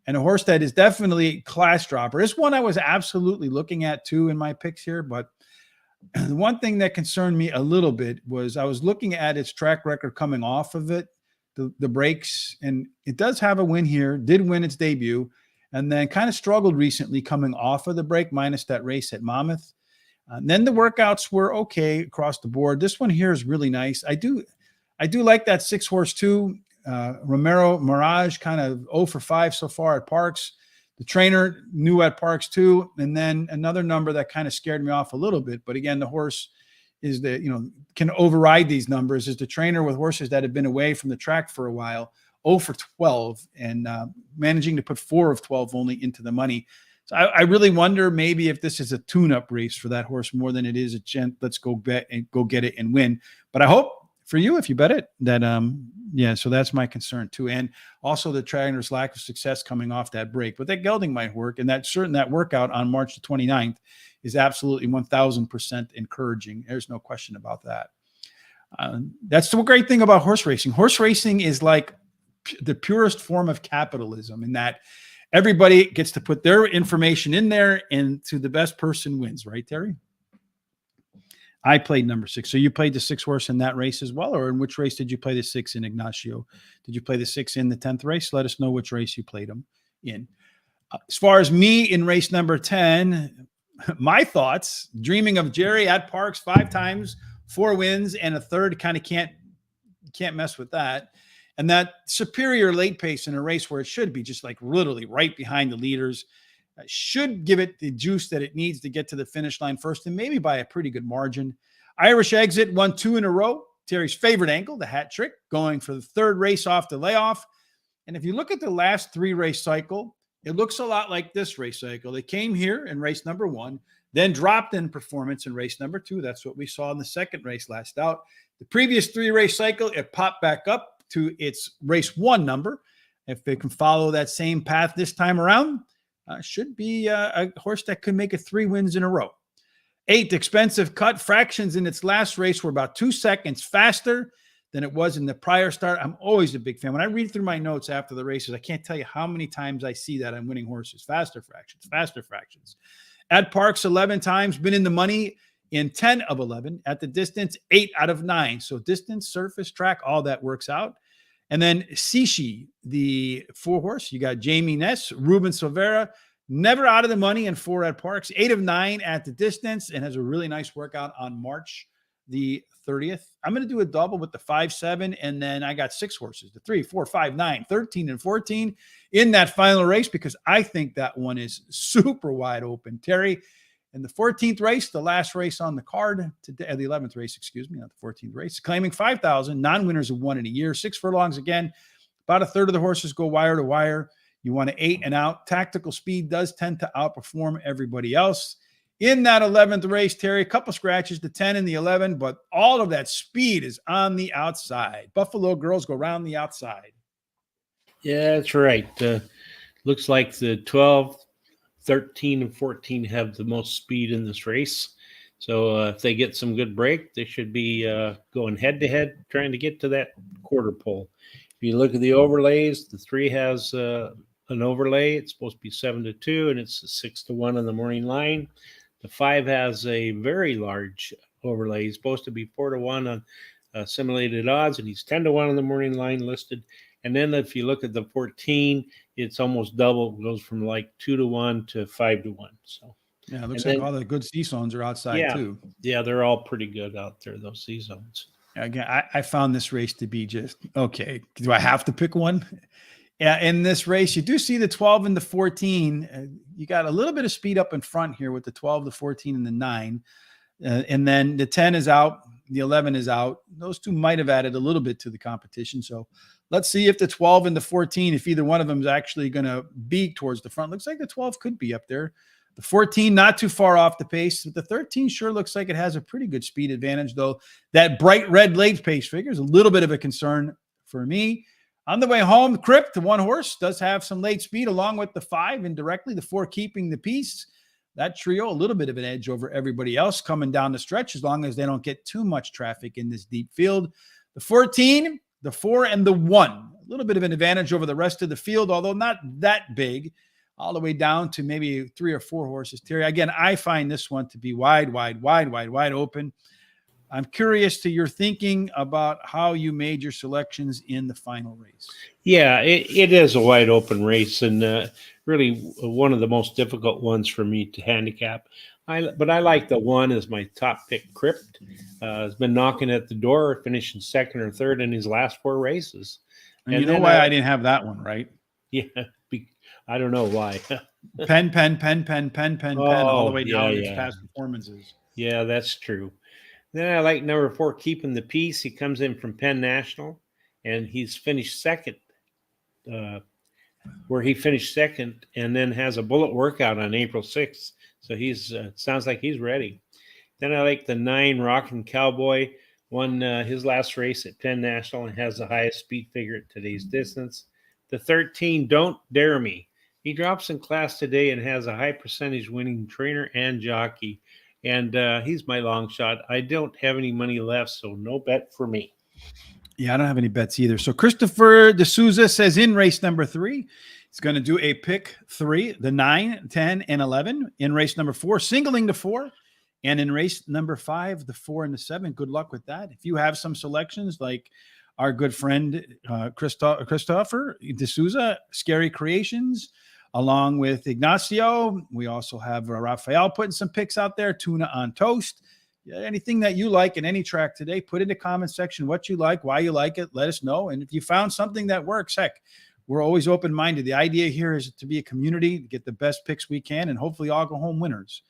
and a horse that is definitely a class dropper. This one I was absolutely looking at too in my picks here, but the one thing that concerned me a little bit was I was looking at its track record coming off of it, the breaks, and it does have a win here, did win its debut, and then kind of struggled recently coming off of the break, minus that race at Monmouth. And then the workouts were okay across the board. This one here is really nice. I do like that 6 horse too. Romero Mirage, kind of 0 for 5 so far at Parx. The trainer knew at Parx too. And then another number that kind of scared me off a little bit. But again, the horse is can override these numbers, is the trainer with horses that have been away from the track for a while, 0 for 12, and managing to put 4 of 12 only into the money. So I really wonder maybe if this is a tune-up race for that horse more than it is a let's go bet and go get it and win. But I hope for you, if you bet it, that so that's my concern too. And also the trainer's lack of success coming off that break. But that gelding might work, and that workout on March the 29th is absolutely 1,000% encouraging. There's no question about that. That's the great thing about horse racing. Horse racing is like the purest form of capitalism, in that everybody gets to put their information in there, and to the best person wins, right, Terry? I played number 6. So you played the 6 horse in that race as well, or in which race did you play the 6 in, Ignacio? Did you play the 6 in the 10th race? Let us know which race you played them in. As far as me in race number 10, my thoughts, Dreaming of Jerry at Parx 5 times, 4 wins and a 3rd. Kind of can't mess with that. And that superior late pace in a race where it should be just like literally right behind the leaders should give it the juice that it needs to get to the finish line first, and maybe by a pretty good margin. Irish Exit won 2 in a row. Terry's favorite angle, the hat trick, going for the 3rd race off the layoff. And if you look at the last 3 race cycle, it looks a lot like this race cycle. They came here in race number 1, then dropped in performance in race number 2. That's what we saw in the 2nd race last out. The previous 3 race cycle, it popped back up to its race 1 number. If they can follow that same path this time around, should be a horse that could make it 3 wins in a row. 8, Expensive Cut. Fractions in its last race were about 2 seconds faster than it was in the prior start. I'm always a big fan. When I read through my notes after the races, I can't tell you how many times I see that I'm winning horses. Faster fractions. At Parx, 11 times, been in the money in 10 of 11. At the distance, 8 out of 9. So distance, surface, track, all that works out. And then Sishi, the 4-horse, you got Jamie Ness, Ruben Silvera, never out of the money in 4 at Parx, 8 of 9 at the distance, and has a really nice workout on March the 30th. I'm going to do a double with the 5-7, and then I got 6 horses, the 3, 4, 5, 9, 13, and 14 in that final race, because I think that one is super wide open. Terry, in the 14th race, the last race on the card today, the 11th race, excuse me, not the 14th race, claiming 5,000. Non-winners have won in a year. 6 furlongs again. About a third of the horses go wire to wire. You want to 8 and out. Tactical speed does tend to outperform everybody else. In that 11th race, Terry, a couple scratches, the 10 and the 11, but all of that speed is on the outside. Buffalo Girls go around the outside. Yeah, that's right. Looks like the 12, 13, and 14 have the most speed in this race. So if they get some good break, they should be going head-to-head, trying to get to that quarter pole. If you look at the overlays, the 3 has an overlay. It's supposed to be 7-2, and it's 6-1 on the morning line. The 5 has a very large overlay. He's supposed to be 4-1 on simulated odds, and he's 10-1 on the morning line listed. And then if you look at the 14, it's almost double. It goes from like 2-1 to 5-1. So yeah, it looks like all the good C zones are outside too. Yeah, they're all pretty good out there, those C zones. Again, I found this race to be just okay. Do I have to pick one? Yeah, in this race, you do see the 12 and the 14. You got a little bit of speed up in front here with the 12, the 14, and the 9. And then the 10 is out. The 11 is out. Those 2 might have added a little bit to the competition. So let's see if the 12 and the 14, if either one of them is actually going to be towards the front. Looks like the 12 could be up there. The 14, not too far off the pace. But the 13 sure looks like it has a pretty good speed advantage, though. That bright red late pace figure is a little bit of a concern for me. On the way home, Crypt, the 1 horse, does have some late speed along with the 5 indirectly, the 4 keeping the peace. That trio, a little bit of an edge over everybody else coming down the stretch as long as they don't get too much traffic in this deep field. The 14, the 4, and the 1, a little bit of an advantage over the rest of the field, although not that big, all the way down to maybe 3 or 4 horses. Terry, again, I find this one to be wide open. I'm curious to your thinking about how you made your selections in the final race. Yeah, it is a wide open race, and really one of the most difficult ones for me to handicap. But I like the 1 as my top pick. Crypt has been knocking at the door, finishing 2nd or 3rd in his last 4 races. And you know why I didn't have that one, right? Yeah, I don't know why. Pen, all the way down its past performances. Yeah, that's true. Then I like number 4, Keeping the Peace. He comes in from Penn National, and he's finished 2nd, where he finished 2nd, and then has a bullet workout on April 6th. So he's sounds like he's ready. Then I like the 9, Rockin' Cowboy. Won his last race at Penn National and has the highest speed figure at today's distance. The 13, Don't Dare Me. He drops in class today and has a high percentage winning trainer and jockey. And he's my long shot. I don't have any money left, so no bet for me. Yeah, I don't have any bets either. So Christopher D'Souza says in race number 3, he's going to do a pick 3, the 9, 10, and 11. In race number 4, singling the 4. And in race number 5, the 4 and the 7. Good luck with that. If you have some selections like our good friend Christopher D'Souza, Scary Creations, along with Ignacio. We also have Raphael putting some picks out there, Tuna on Toast. Anything that you like in any track today, put in the comment section what you like, why you like it. Let us know. And if you found something that works, heck, we're always open-minded. The idea here is to be a community, to get the best picks we can, and hopefully all go home winners.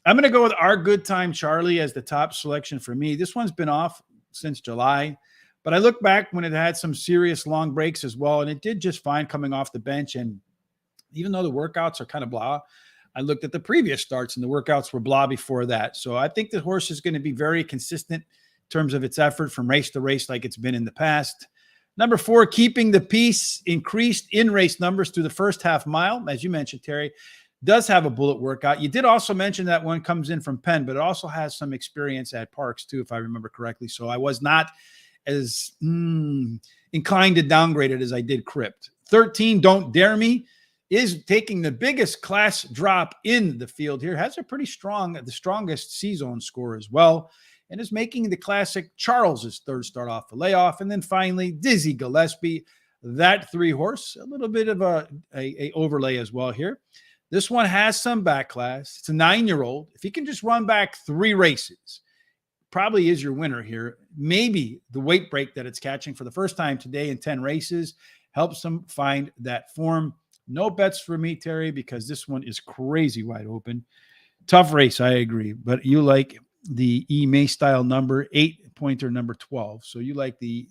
I'm going to go with Our Good Time Charlie as the top selection for me. This one's been off since July, but I look back when it had some serious long breaks as well, and it did just fine coming off the bench. And even though the workouts are kind of blah, I looked at the previous starts and the workouts were blah before that. So I think the horse is going to be very consistent in terms of its effort from race to race like it's been in the past. Number 4, Keeping the Peace, increased in race numbers through the first half mile. As you mentioned, Terry, does have a bullet workout. You did also mention that one comes in from Penn, but it also has some experience at Parx too, if I remember correctly. So I was not as inclined to downgrade it as I did Crypt. 13, Don't Dare Me, is taking the biggest class drop in the field here, has a pretty strong, the strongest C-zone score as well, and is making the classic Charles's third start off the layoff. And then finally, Dizzy Gillespie, that 3-horse, a little bit of a overlay as well here. This one has some back class. It's a 9-year-old. If he can just run back 3 races, probably is your winner here. Maybe the weight break that it's catching for the first time today in 10 races helps them find that form. No bets for me, Terry, because this one is crazy wide open. Tough race, I agree. But you like the E May style number 8 pointer number 12. So you like the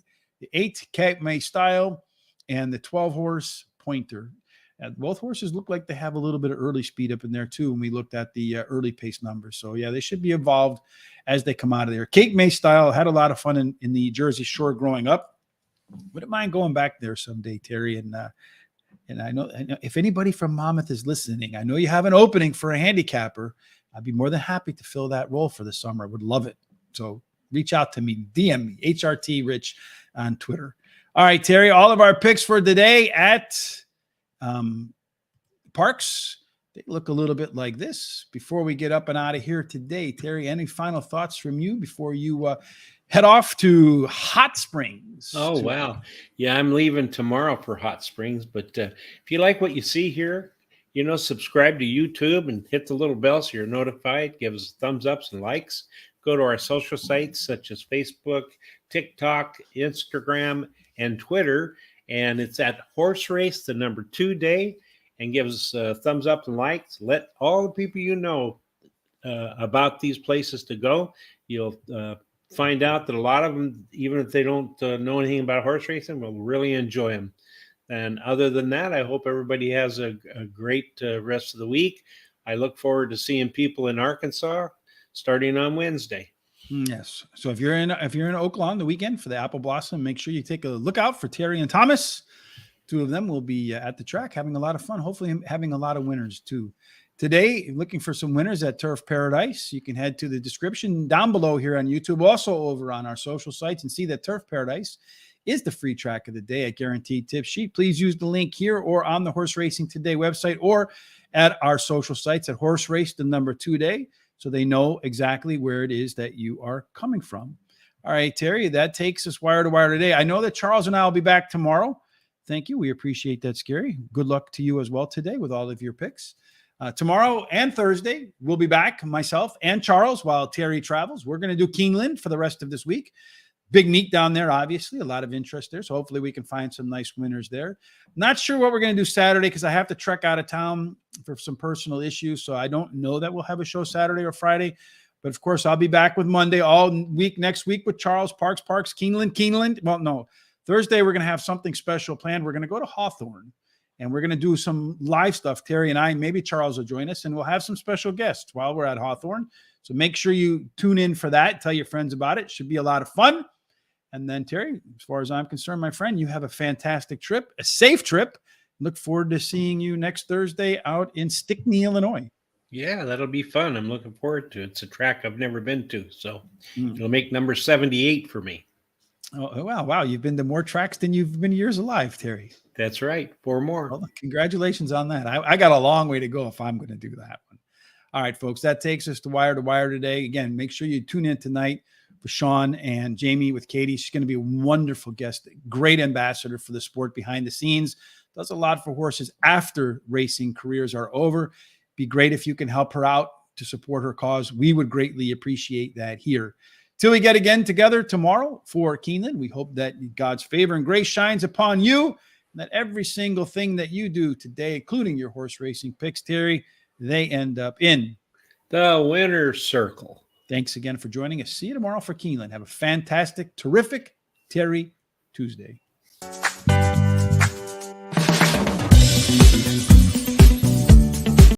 8 Cape May style and the 12-horse pointer. And both horses look like they have a little bit of early speed up in there too when we looked at the early pace numbers. So yeah, they should be evolved as they come out of there. Cape May style, had a lot of fun in the Jersey Shore growing up. Wouldn't mind going back there someday, Terry. And I know if anybody from Monmouth is listening, I know you have an opening for a handicapper. I'd be more than happy to fill that role for the summer. I would love it. So reach out to me, DM me, HRT Rich on Twitter. All right, Terry, all of our picks for today at Parx, they look a little bit like this. Before we get up and out of here today, Terry, any final thoughts from you before you head off to Hot Springs? Oh, wow. Yeah, I'm leaving tomorrow for Hot Springs. But if you like what you see here, subscribe to YouTube and hit the little bell so you're notified. Give us thumbs ups and likes. Go to our social sites such as Facebook, TikTok, Instagram, and Twitter. And it's at Horse Race, the number 2 day. And give us thumbs up and likes. Let all the people you know about these places to go. You'll find out that a lot of them, even if they don't know anything about horse racing, will really enjoy them. And other than that, I hope everybody has a great rest of the week. I look forward to seeing people in Arkansas starting on Wednesday. Yes. So if you're in Oaklawn the weekend for the Apple Blossom, make sure you take a look out for Terry and Thomas. 2 of them will be at the track having a lot of fun, hopefully having a lot of winners too. Today, looking for some winners at Turf Paradise. You can head to the description down below here on YouTube, also over on our social sites, and see that Turf Paradise is the free track of the day at Guaranteed Tip Sheet. Please use the link here or on the Horse Racing Today website or at our social sites at Horse Race, the number 2 day, so they know exactly where it is that you are coming from. All right, Terry, that takes us wire to wire today. I know that Charles and I will be back tomorrow. Thank you. We appreciate that, Scary. Good luck to you as well today with all of your picks. Tomorrow and Thursday, we'll be back, myself and Charles, while Terry travels. We're going to do Keeneland for the rest of this week. Big meet down there, obviously. A lot of interest there. So hopefully we can find some nice winners there. Not sure what we're going to do Saturday because I have to trek out of town for some personal issues. So I don't know that we'll have a show Saturday or Friday. But, of course, I'll be back with Monday all week next week with Charles, Parx, Keeneland. Well, no. Thursday, we're going to have something special planned. We're going to go to Hawthorne, and we're going to do some live stuff. Terry and I, maybe Charles will join us, and we'll have some special guests while we're at Hawthorne. So make sure you tune in for that. Tell your friends about it. Should be a lot of fun. And then, Terry, as far as I'm concerned, my friend, you have a fantastic trip, a safe trip. Look forward to seeing you next Thursday out in Stickney, Illinois. Yeah, that'll be fun. I'm looking forward to it. It's a track I've never been to, so it'll make number 78 for me. Oh, wow. You've been to more tracks than you've been years alive, Terry. That's right. 4 more. Well, congratulations on that. I got a long way to go if I'm going to do that one. All right, folks, that takes us to wire today. Again, make sure you tune in tonight for Sean and Jamie with Katie. She's going to be a wonderful guest, great ambassador for the sport behind the scenes. Does a lot for horses after racing careers are over. Be great if you can help her out to support her cause. We would greatly appreciate that here. Till we get again together tomorrow for Keeneland, we hope that God's favor and grace shines upon you, and that every single thing that you do today, including your horse racing picks, Terry, they end up in the winner's circle. Thanks again for joining us. See you tomorrow for Keeneland. Have a fantastic, terrific Terry Tuesday.